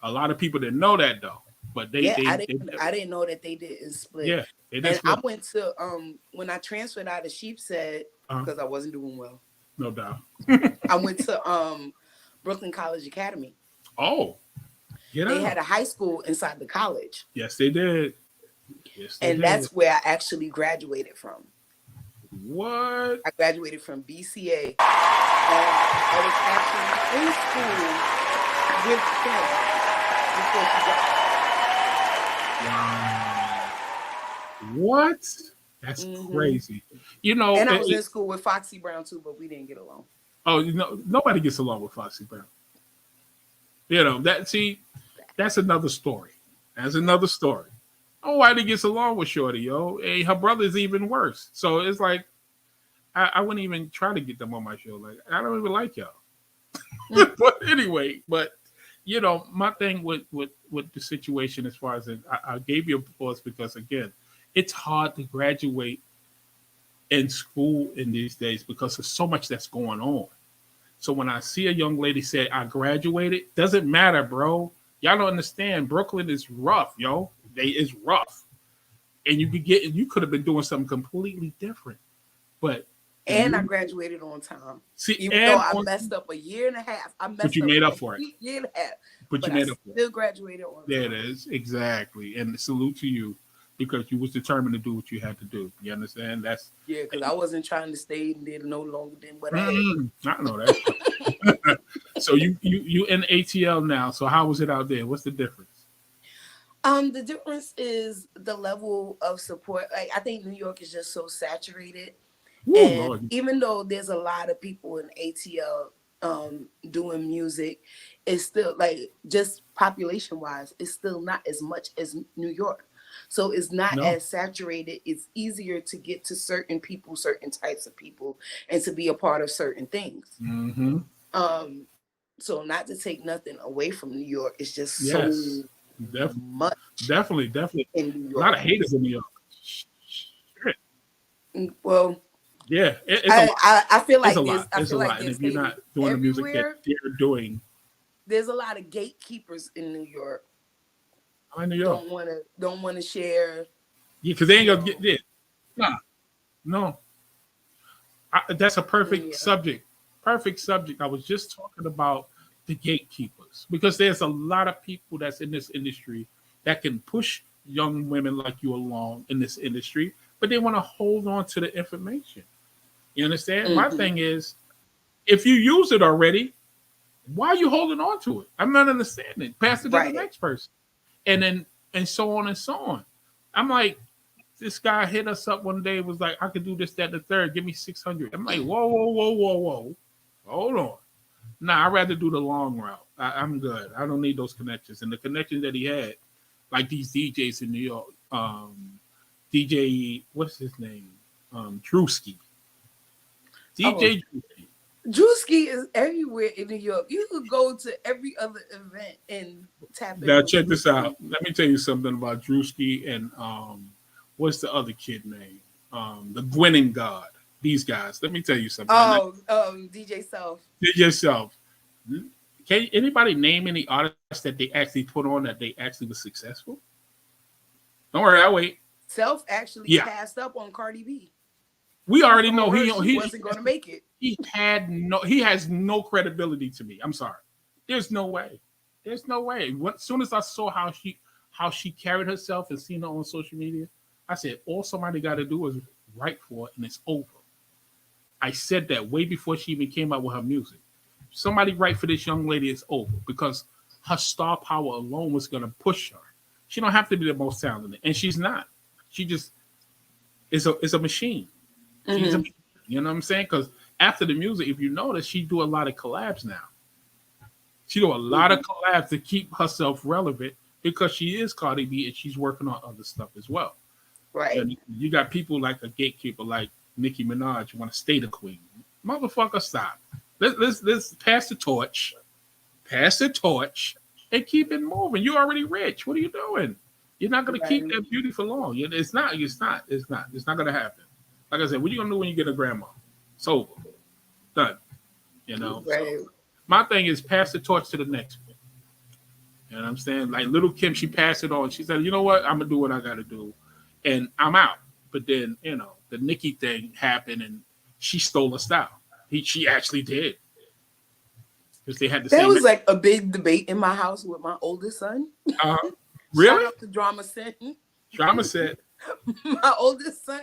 Speaker 2: A lot of people didn't know that though. But
Speaker 3: I didn't know that they didn't split.
Speaker 2: Yeah, they didn't
Speaker 3: and
Speaker 2: split.
Speaker 3: I went to when I transferred out of Sheepshead because I wasn't doing well.
Speaker 2: No doubt.
Speaker 3: I went to Brooklyn College Academy.
Speaker 2: Oh,
Speaker 3: they had a high school inside the college.
Speaker 2: Yes, they did. Yes, they did.
Speaker 3: That's where I actually graduated from.
Speaker 2: What?
Speaker 3: I graduated from BCA. I was actually in school with them before she got.
Speaker 2: Wow. What? That's crazy. You know,
Speaker 3: and I was in school with Foxy Brown too, but we didn't get along.
Speaker 2: Oh, you know, nobody gets along with Foxy Brown. You know, that's another story. That's another story. Oh, why he gets along with Shorty, yo. Hey, her brother's even worse. So it's like I wouldn't even try to get them on my show. Like, I don't even like y'all. But anyway, you know, my thing with the situation as far as I gave you a pause because again, it's hard to graduate in school in these days because there's so much that's going on. So when I see a young lady say I graduated, doesn't matter, bro. Y'all don't understand. Brooklyn is rough, yo. It's rough, and you could have been doing something completely different, but.
Speaker 3: And I graduated on time.
Speaker 2: See,
Speaker 3: even though I messed up a year and a half.
Speaker 2: But you made up for it.
Speaker 3: Year and a half.
Speaker 2: But you made up for it.
Speaker 3: Still graduated on time.
Speaker 2: There it is. Exactly. And salute to you because you was determined to do what you had to do. You understand?
Speaker 3: Yeah, because I wasn't trying to stay there no longer than what I had.
Speaker 2: I know that. So you in ATL now. So how was it out there? What's the difference?
Speaker 3: The difference is the level of support. Like I think New York is just so saturated.
Speaker 2: Ooh,
Speaker 3: and
Speaker 2: Lord.
Speaker 3: Even though there's a lot of people in ATL doing music, it's still like just population wise, it's still not as much as New York. So it's not as saturated. It's easier to get to certain people, certain types of people, and to be a part of certain things.
Speaker 2: Mm-hmm.
Speaker 3: So not to take nothing away from New York, it's just so much.
Speaker 2: Definitely.
Speaker 3: In New York.
Speaker 2: A lot of haters in New York. Shit.
Speaker 3: Well,
Speaker 2: yeah,
Speaker 3: I feel like
Speaker 2: it's a lot. And if you're not doing the music that they're doing,
Speaker 3: there's a lot of gatekeepers in New York.
Speaker 2: I New York
Speaker 3: don't want to share.
Speaker 2: Yeah, because they ain't gonna get there. No. That's a perfect subject. Perfect subject. I was just talking about the gatekeepers because there's a lot of people that's in this industry that can push young women like you along in this industry, but they want to hold on to the information. You understand? Mm-hmm. My thing is, if you use it already, why are you holding on to it? I'm not understanding. Pass it to the next person. and so on and so on. I'm like, this guy hit us up one day, was like, I could do this, that, and the third. Give me 600. I'm like, whoa, whoa, whoa, whoa, whoa. Hold on. Nah, I'd rather do the long route. I'm good. I don't need those connections. And the connections that he had, like these DJs in New York, DJ, what's his name? Drewski. DJ Drewski.
Speaker 3: Drewski is everywhere in New York. You could go to every other event and tap in.
Speaker 2: Now check this out. Let me tell you something about Drewski and what's the other kid name? The Gwenning God. These guys. Let me tell you something.
Speaker 3: DJ Self.
Speaker 2: DJ Self. Can anybody name any artists that they actually put on that they actually was successful? Don't worry, I'll wait.
Speaker 3: Self actually passed up on Cardi B.
Speaker 2: We already know
Speaker 3: he wasn't going to make it.
Speaker 2: He has no credibility to me. I'm sorry. There's no way. There's no way. As soon as I saw how she carried herself and seen her on social media, I said, all somebody got to do is write for it and it's over. I said that way before she even came out with her music. Somebody write for this young lady, it's over, because her star power alone was going to push her. She don't have to be the most talented, and she's not. She just is a machine. Mm-hmm. You know what I'm saying? Because after the music, if you notice, she do a lot of collabs now. She do a lot of collabs to keep herself relevant because she is Cardi B and she's working on other stuff as well.
Speaker 3: Right.
Speaker 2: And you got people like a gatekeeper like Nicki Minaj want to stay the queen. Motherfucker, stop. Let's pass the torch. Pass the torch and keep it moving. You're already rich. What are you doing? You're not going to keep that beauty for long. It's not going to happen. Like I said, what are you going to do when you get a grandma? It's over. Done. You know?
Speaker 3: Right.
Speaker 2: So my thing is pass the torch to the next one. You know what I'm saying? Like Little Kim, she passed it on. She said, you know what? I'm going to do what I got to do. And I'm out. But then, you know, the Nicki thing happened and she stole her style. She actually did. Because they had the same.
Speaker 3: There was like a big debate in my house with my oldest son.
Speaker 2: Really?
Speaker 3: Shout out to Drama Set.
Speaker 2: Drama Set.
Speaker 3: My oldest son.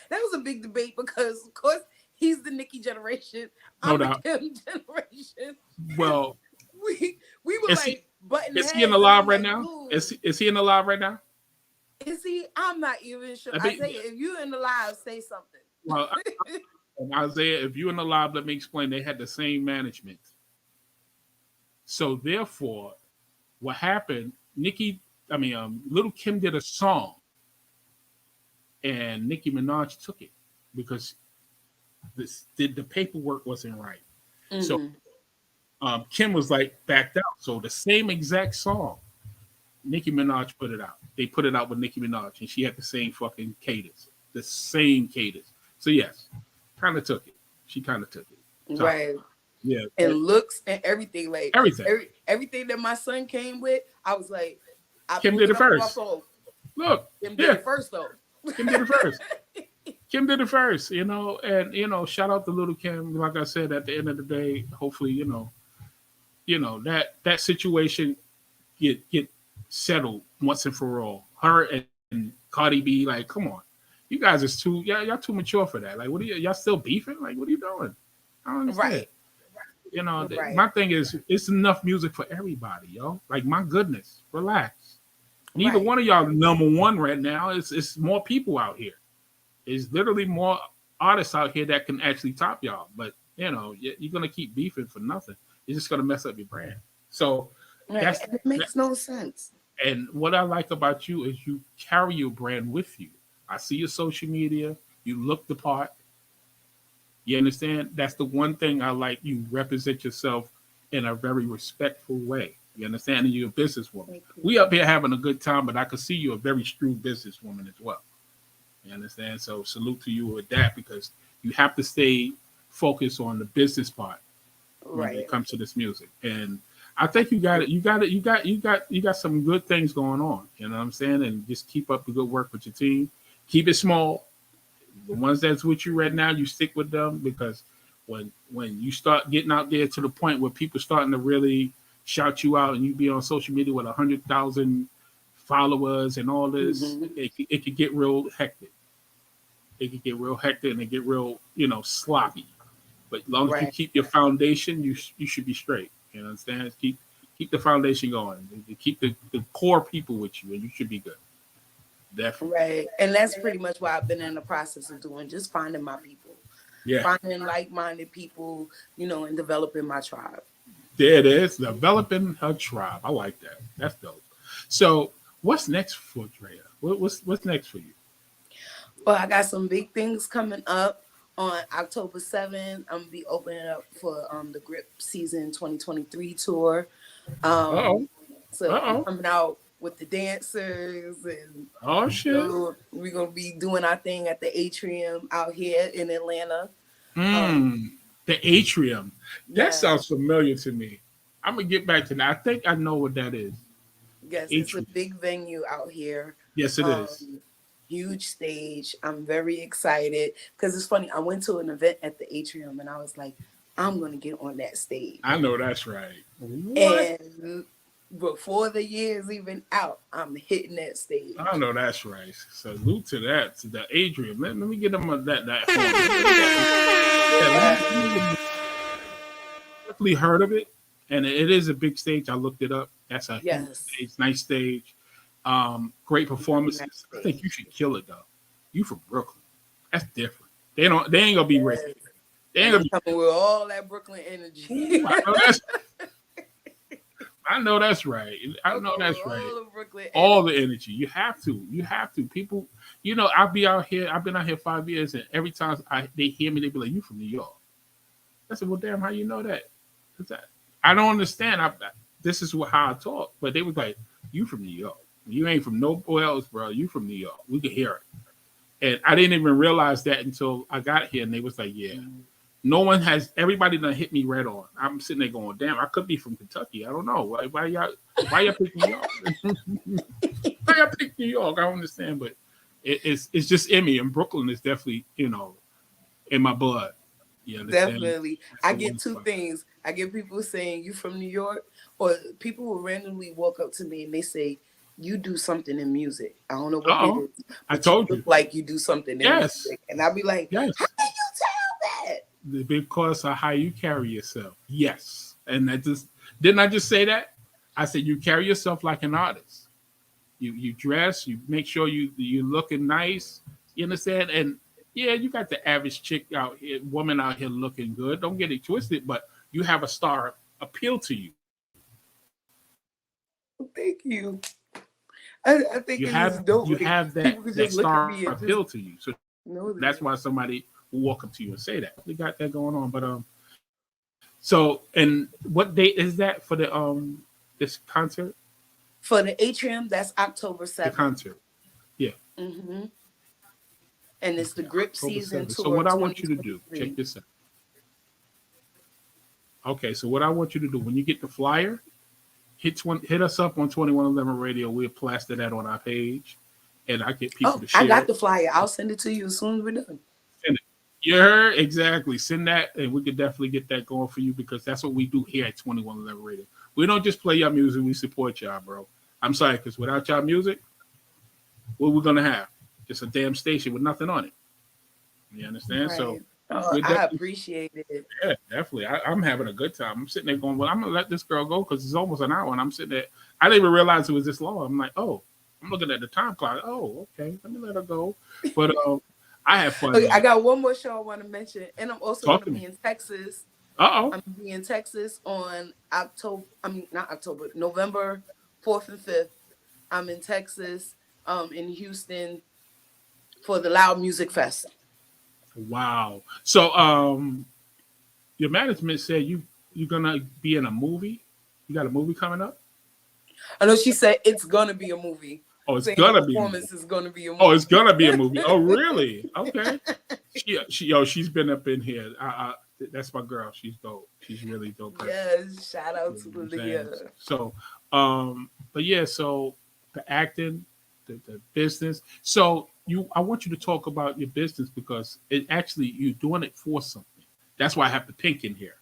Speaker 3: That was a big debate because, of course, he's the Nicki generation. I'm the Kim generation.
Speaker 2: Well,
Speaker 3: we were like butting heads.
Speaker 2: Is he in the live right now? Is he in the live right now?
Speaker 3: Is he? I'm not even sure. Isaiah, if you're in the live, say something.
Speaker 2: Well, Isaiah, if you're in the live, let me explain. They had the same management. So therefore, what happened? Little Kim did a song, and Nicki Minaj took it because the paperwork wasn't right. Mm-hmm. So Kim was like backed out. So the same exact song, Nicki Minaj put it out. They put it out with Nicki Minaj, and she had the same fucking cadence, the same cadence. So yes, kind of took it. She kind of took it. So,
Speaker 3: right.
Speaker 2: Yeah.
Speaker 3: And looks and everything, like everything that my son came with, I was like,
Speaker 2: Kim did it first. Look,
Speaker 3: Kim did it first though.
Speaker 2: Kim did it first. Kim did it first, you know, and shout out to Little Kim. Like I said, at the end of the day, hopefully, that situation get settled once and for all. Her and Cardi B, like, come on, you guys is y'all too mature for that. Like, what are y'all still beefing? Like, what are you doing? I don't understand. Right. You know, my thing is, it's enough music for everybody, yo. Like, my goodness, relax. Neither one of y'all number one right now. It's more people out here. There's literally more artists out here that can actually top y'all. But, you're going to keep beefing for nothing. It's just going to mess up your brand. So
Speaker 3: it makes no sense.
Speaker 2: And what I like about you is you carry your brand with you. I see your social media. You look the part. You understand? That's the one thing I like. You represent yourself in a very respectful way. You understand? And you're a businesswoman. We up here having a good time, but I can see you're a very shrewd businesswoman as well. You understand? So salute to you with that, because you have to stay focused on the business part when it comes to this music. And I think you got it. You got some good things going on. You know what I'm saying? And just keep up the good work with your team. Keep it small. The ones that's with you right now, you stick with them, because when you start getting out there to the point where people starting to really shout you out and you be on social media with 100,000 followers and all this, it could get real hectic. It could get real hectic and it get real, sloppy. But as long as you keep your foundation, you should be straight. You understand? Keep keep the foundation going. Keep the core people with you, and you should be good. Definitely.
Speaker 3: Right. And that's pretty much what I've been in the process of doing, just finding my people,
Speaker 2: Yeah,
Speaker 3: finding like-minded people, and developing my tribe.
Speaker 2: there it is. Developing her tribe. I like that. That's dope. So, what's next for Drea? What's next for you?
Speaker 3: Well, I got some big things coming up on October 7th. I'm gonna be opening up for the Grip Season 2023 tour.
Speaker 2: Uh-oh.
Speaker 3: So I'm
Speaker 2: Uh-oh.
Speaker 3: coming out with the dancers, and
Speaker 2: Oh shit.
Speaker 3: we're gonna be doing our thing at the Atrium out here in Atlanta.
Speaker 2: The atrium. That
Speaker 3: Yeah.
Speaker 2: sounds familiar to me. I'm gonna get back to that. I think I know what that is.
Speaker 3: Yes, it's a
Speaker 2: Atrium.
Speaker 3: big venue out here.
Speaker 2: Yes, it is.
Speaker 3: Huge stage. I'm very excited because it's funny. I went to an event at the Atrium and I was like, I'm gonna get on that stage.
Speaker 2: I know that's right. What?
Speaker 3: And before the year's even out, I'm hitting that stage.
Speaker 2: I know that's right. Salute to that, to the Adrian. Let me get them on that. Definitely heard of it, and it is a big stage. I looked it up. That's a huge stage, nice stage. Great performances. I think you should kill it though. You from Brooklyn? That's different. They ain't gonna be ready. They ain't gonna be
Speaker 3: coming with all that Brooklyn energy.
Speaker 2: I know that's right. I know that's right.
Speaker 3: All
Speaker 2: the energy. You have to. People, I'll be out here. I've been out here 5 years, and every time they hear me, they be like, "You from New York?" I said, "Well, damn, how you know that?" I don't understand. This is how I talk, but they was like, "You from New York? You ain't from nowhere else, bro. You from New York? We can hear it." And I didn't even realize that until I got here, and they was like, "Yeah." No one has. Everybody done hit me right on. I'm sitting there going, "Damn, I could be from Kentucky. I don't know why y'all pick New York? Why y'all pick New York? I don't understand, but it's just in me. And Brooklyn is definitely in my blood. You understand?
Speaker 3: Definitely. I get two things. I get people saying you from New York, or people will randomly walk up to me and they say you do something in music. I don't know what it is.
Speaker 2: I told you.
Speaker 3: Look like you do something in music, and I'll be like,
Speaker 2: yes.
Speaker 3: How can you tell that?
Speaker 2: Because of how you carry yourself. Yes. And didn't I just say that? I said you carry yourself like an artist. You dress, you make sure you looking nice. You understand? And yeah, you got the average woman out here looking good. Don't get it twisted, but you have a star appeal to you.
Speaker 3: Thank you. I think
Speaker 2: you have that star appeal to you. So that's why somebody will walk up to you and say that. We got that going on. But so, and what date is that for the this concert?
Speaker 3: For the Atrium, that's October 7th.
Speaker 2: The concert. Yeah.
Speaker 3: Mm-hmm. And it's the Grip
Speaker 2: October
Speaker 3: Season
Speaker 2: 7th.
Speaker 3: tour.
Speaker 2: So what I want you to do, check this out. Okay, so what I want you to do, when you get the flyer, hit us up on 2111 Radio. We'll plaster that on our page, and I get people to share.
Speaker 3: I got the flyer. I'll send it to you as soon as we're done.
Speaker 2: Send it. You heard? Exactly. Send that, and we could definitely get that going for you, because that's what we do here at 2111 Radio. We don't just play your music. We support y'all, bro. I'm sorry, because without y'all music, what we're going to have? Just a damn station with nothing on it. You understand?
Speaker 3: Right.
Speaker 2: So
Speaker 3: I appreciate it.
Speaker 2: Yeah, definitely. I'm having a good time. I'm sitting there going, well, I'm going to let this girl go because it's almost an hour. And I'm sitting there. I didn't even realize it was this long. I'm like, oh, I'm looking at the time clock. Oh, okay. Let me let her go. But I have fun.
Speaker 3: Okay, I got one more show I want to mention. And I'm also going to be in Texas.
Speaker 2: I'm
Speaker 3: going to be in Texas on November 4th and 5th. I'm in Texas, in Houston for the Loud Music Fest.
Speaker 2: Wow. So your management said you're gonna be in a movie. You got a movie coming up?
Speaker 3: I know she said it's gonna be a movie.
Speaker 2: Oh, it's gonna be.
Speaker 3: Performance is gonna be a movie.
Speaker 2: Oh, it's gonna be a movie. Oh, really? Okay. She's been up in here. That's my girl. She's dope. She's really dope.
Speaker 3: Yes, shout out to Leah.
Speaker 2: So, but yeah, so the acting, the business. So I want you to talk about your business, because it actually, you're doing it for something. That's why I have the pink in here.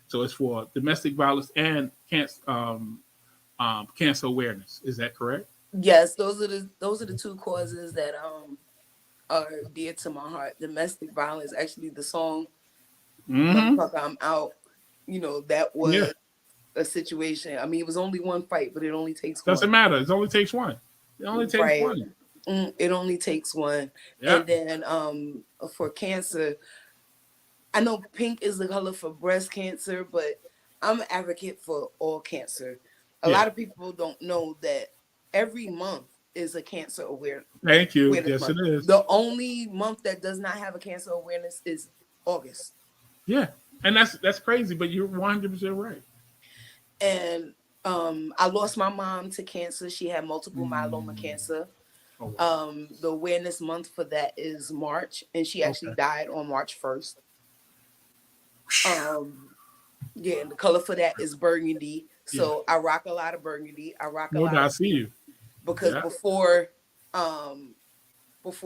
Speaker 2: So it's for domestic violence and cancer awareness. Is that correct?
Speaker 3: Yes, those are the two causes that are dear to my heart. Domestic violence, actually, the song "Motherfucker, I'm Out," that was a situation. I mean, it was only one fight, but it only takes
Speaker 2: Doesn't
Speaker 3: one.
Speaker 2: matter. It only takes one. It only takes
Speaker 3: Right.
Speaker 2: one.
Speaker 3: It only takes one.
Speaker 2: Yeah.
Speaker 3: And then for cancer, I know pink is the color for breast cancer, but I'm an advocate for all cancer. A
Speaker 2: Yeah.
Speaker 3: lot of people don't know that every month is a cancer
Speaker 2: Thank you.
Speaker 3: awareness
Speaker 2: Yes, it
Speaker 3: month.
Speaker 2: is.
Speaker 3: The only month that does not have a cancer awareness is August.
Speaker 2: Yeah. And that's crazy, but you're 100% right.
Speaker 3: And I lost my mom to cancer. She had multiple myeloma cancer.
Speaker 2: Oh, wow.
Speaker 3: The awareness month for that is March, and she actually
Speaker 2: Okay.
Speaker 3: died on March 1st. Yeah, and the color for that is burgundy. So I rock a lot of burgundy. I rock a
Speaker 2: No
Speaker 3: lot
Speaker 2: doubt. I
Speaker 3: of
Speaker 2: see you.
Speaker 3: because
Speaker 2: Yeah.
Speaker 3: before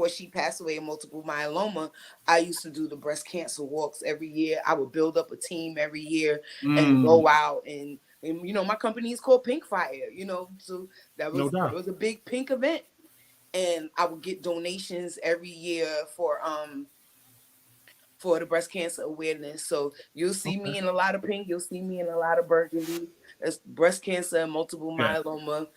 Speaker 3: she passed away of multiple myeloma, I used to do the breast cancer walks every year. I would build up a team every year and go out and my company is called Pink Fire, so that
Speaker 2: No
Speaker 3: was
Speaker 2: doubt.
Speaker 3: it was a big pink event. And I would get donations every year for the breast cancer awareness. So you'll see me in a lot of pink, you'll see me in a lot of burgundy. That's breast cancer and multiple
Speaker 2: Yeah.
Speaker 3: myeloma.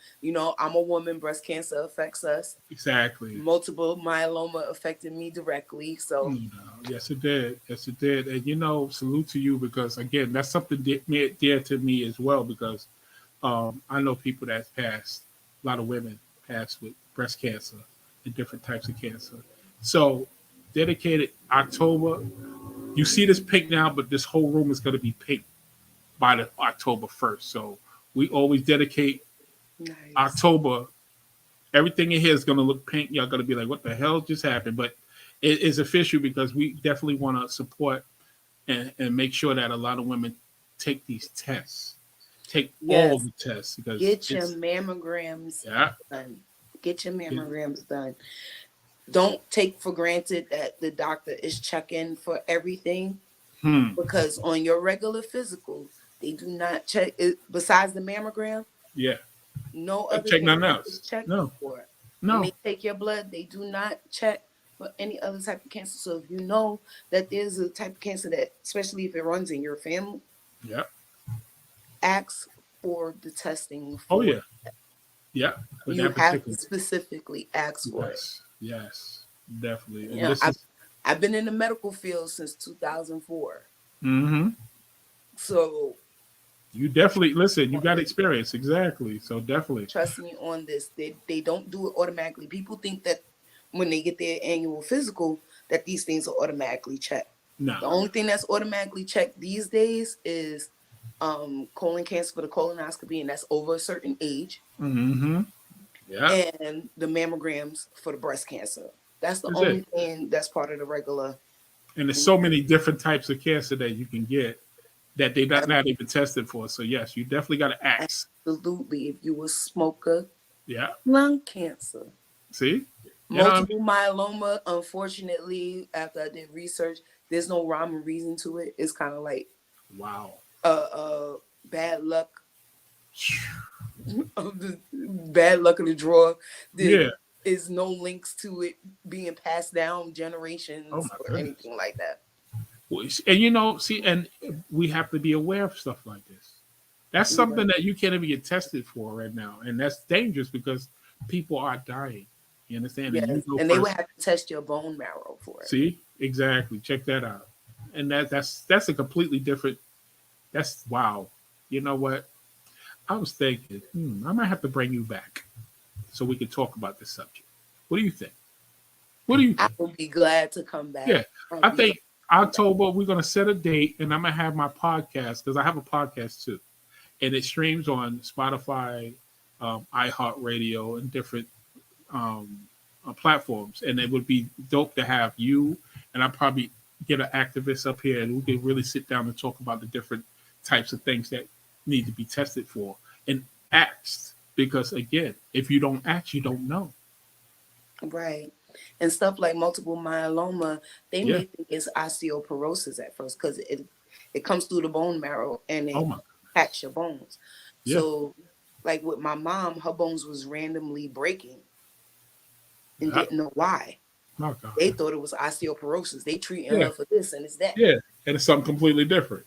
Speaker 3: I'm a woman, breast cancer affects us.
Speaker 2: Exactly.
Speaker 3: Multiple myeloma affected me directly. So
Speaker 2: No, yes, it did. Yes, it did. And salute to you because again, that's something dear to me as well because I know people that passed. A lot of women passed with breast cancer and different types of cancer. So dedicated October. You see this pink now, but this whole room is going to be pink by the October 1st. So we always dedicate
Speaker 3: nice.
Speaker 2: October. Everything in here is going to look pink. Y'all going to be like, what the hell just happened? But it is official because we definitely want to support and make sure that a lot of women take these tests. Take all the tests. Because
Speaker 3: get your mammograms done. Get your mammograms done. Don't take for granted that the doctor is checking for everything because on your regular physical, they do not check it besides the mammogram.
Speaker 2: Yeah.
Speaker 3: No other
Speaker 2: check nothing
Speaker 3: cancer
Speaker 2: else.
Speaker 3: is checked for it.
Speaker 2: No.
Speaker 3: When they take your blood, they do not check for any other type of cancer. So if you know that there's a type of cancer that, especially if it runs in your family, ask for the testing.
Speaker 2: Oh, yeah. Yeah.
Speaker 3: You have to specifically ask for it.
Speaker 2: Yes, definitely.
Speaker 3: I've been in the medical field since 2004.
Speaker 2: Mm-hmm.
Speaker 3: So
Speaker 2: you definitely listen. You got experience, exactly. So definitely
Speaker 3: trust me on this. They don't do it automatically. People think that when they get their annual physical, that these things are automatically checked.
Speaker 2: No.
Speaker 3: The only thing that's automatically checked these days is colon cancer for the colonoscopy, and that's over a certain age.
Speaker 2: Mm-hmm. Yeah.
Speaker 3: And the mammograms for the breast cancer. That's the only thing that's part of the regular.
Speaker 2: And there's so many different types of cancer that you can get that they're not even tested for. So yes, you definitely got to ask.
Speaker 3: Absolutely. If you a smoker,
Speaker 2: lung
Speaker 3: cancer.
Speaker 2: See?
Speaker 3: Multiple myeloma, unfortunately, after I did research, there's no rhyme or reason to it. It's kind of like bad luck. Bad luck of the draw. There is no links to it being passed down generations or anything like that.
Speaker 2: And and we have to be aware of stuff like this. That's something that you can't even get tested for right now, and that's dangerous because people are dying. You understand?
Speaker 3: Yes. And they would have to test your bone marrow for it.
Speaker 2: See, exactly. Check that out. And that's a completely different. That's wow. You know what? I was thinking, I might have to bring you back so we can talk about this subject. What do you think?
Speaker 3: I will be glad to come back.
Speaker 2: Yeah, I think October we're gonna set a date, and I'm gonna have my podcast because I have a podcast too, and it streams on Spotify, iHeartRadio, and different platforms. And it would be dope to have you, and I'll probably get an activist up here, and we can really sit down and talk about the different types of things that need to be tested for and asked, because again, if you don't ask, you don't know.
Speaker 3: Right. And stuff like multiple myeloma, they may think it's osteoporosis at first because it comes through the bone marrow and it attacks your bones. So like with my mom, her bones was randomly breaking and didn't know why.
Speaker 2: Oh, God.
Speaker 3: They thought it was osteoporosis. They treating her for this and it's that.
Speaker 2: Yeah, and it's something completely different.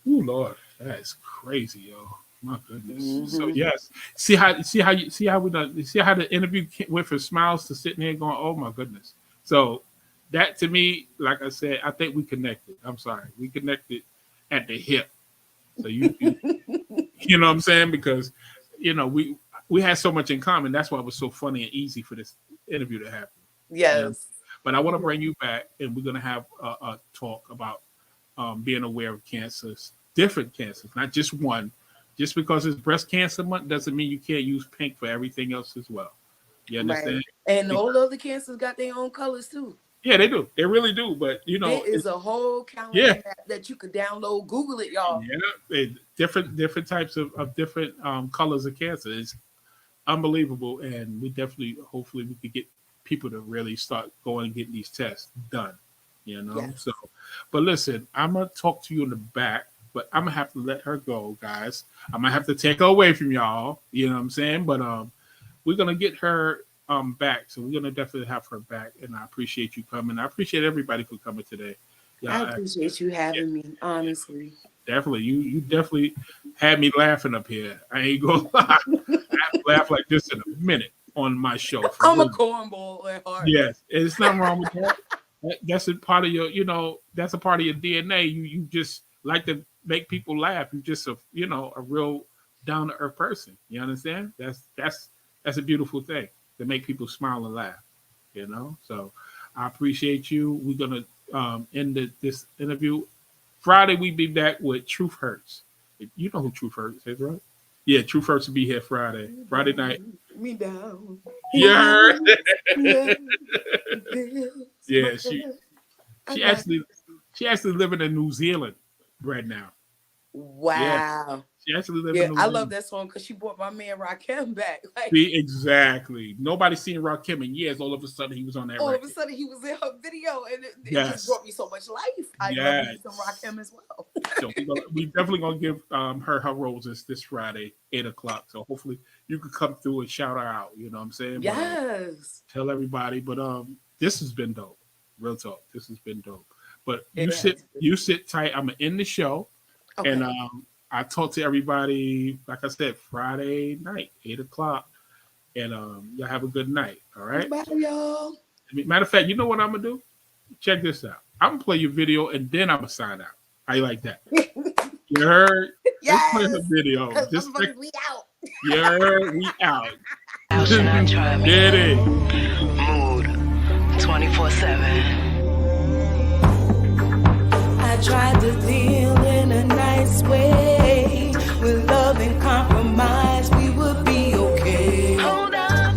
Speaker 2: Oh, Lord. That's crazy, yo. My goodness. So
Speaker 3: Mhm.
Speaker 2: yes, see how the interview went from smiles to sitting here going, oh my goodness. So that to me, like I said, I think we connected. I'm sorry, we connected at the hip. So you know what I'm saying? Because we had so much in common. That's why it was so funny and easy for this interview to happen. You know?
Speaker 3: Yes.
Speaker 2: But I want to bring you back, and we're gonna have a talk about being aware of cancers, different cancers, not just one. Just because it's breast cancer month doesn't mean you can't use pink for everything else as well. You understand?
Speaker 3: Right. And
Speaker 2: Because-
Speaker 3: all the other cancers got their own colors too.
Speaker 2: yeah, they do. They really do. But
Speaker 3: There is a whole calendar
Speaker 2: yeah.
Speaker 3: map that you could download. Google it, y'all.
Speaker 2: yeah, different types of different colors of cancer. It's unbelievable, and we definitely, hopefully, we could get people to really start going and getting these tests done.
Speaker 3: Yes.
Speaker 2: So, but listen, I'm gonna talk to you in the back, but I'm gonna have to let her go, guys. I'm gonna have to take her away from y'all. You know what I'm saying? But we're gonna get her back, so we're gonna definitely have her back. And I appreciate you coming. I appreciate everybody for coming today.
Speaker 3: I appreciate you having me, honestly.
Speaker 2: Definitely, you definitely had me laughing up here. I ain't gonna lie. I haven't laughed like this in a minute on my show.
Speaker 3: I'm a cornball at heart.
Speaker 2: Yes, there's nothing wrong with that. That's a part of your, that's a part of your DNA. You just like to make people laugh. You just a real down to earth person. You understand? That's a beautiful thing, to make people smile and laugh. So I appreciate you. We're gonna end this interview. Friday we be back with Truth Hurts. You know who Truth Hurts is, right? Yeah, Truth Hurts will be here Friday night.
Speaker 3: Me down.
Speaker 2: Yeah.
Speaker 3: Yeah,
Speaker 2: She actually living in New Zealand right now.
Speaker 3: Wow.
Speaker 2: She actually living
Speaker 3: Yeah,
Speaker 2: in New
Speaker 3: I
Speaker 2: Zealand.
Speaker 3: love that song because she brought my man Rakim back. Like,
Speaker 2: See, exactly. Nobody's seen Rakim in years. All of a sudden, he was on that
Speaker 3: all
Speaker 2: record.
Speaker 3: of a sudden, he was in her video, and it
Speaker 2: Yes.
Speaker 3: just brought me so much life. I love
Speaker 2: Yes.
Speaker 3: me some Rakim as well.
Speaker 2: So we definitely gonna give her roses this Friday, 8:00. So hopefully you could come through and shout her out. You know what I'm saying? But,
Speaker 3: Yes.
Speaker 2: tell everybody. But this has been dope. Real talk. This has been dope. But
Speaker 3: It
Speaker 2: you
Speaker 3: has
Speaker 2: sit tight. I'm gonna end the show,
Speaker 3: Okay.
Speaker 2: and I talk to everybody. Like I said, Friday night, 8:00, and y'all have a good night. All right.
Speaker 3: Bye, y'all.
Speaker 2: Matter of fact, you know what I'm gonna do? Check this out. I'm gonna play your video, and then I'm gonna sign out. How you like that? You heard? Let's play the video. Just check.
Speaker 3: We out.
Speaker 2: You heard? We out.
Speaker 4: How should I try me?
Speaker 2: Get it.
Speaker 4: Mood 24/7.
Speaker 5: I tried to deal in a nice way. With love and compromise, we would be okay.
Speaker 4: Hold up.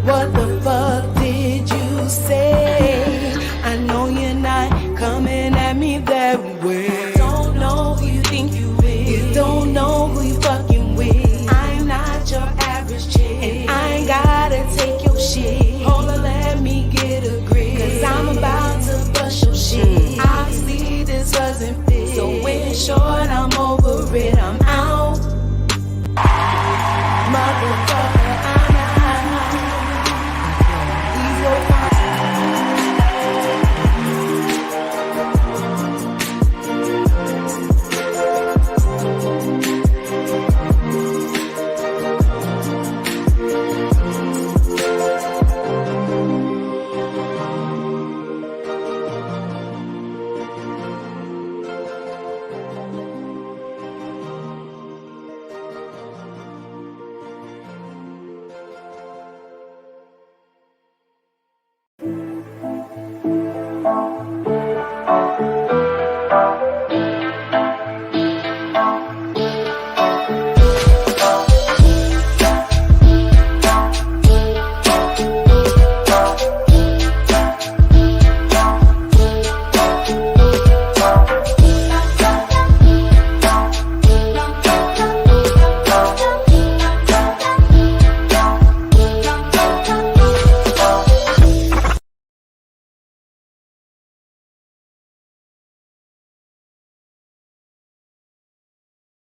Speaker 5: What the fuck did you say? I know you're not coming at me that way. Don't know who you think you is. You don't know who you fucking with. I'm not your average chick, and I ain't gotta take your shit. Hold on, let me get a grip, 'cause I'm about to bust your shit. Obviously this wasn't fit, so in short, I'm over it. I'm out.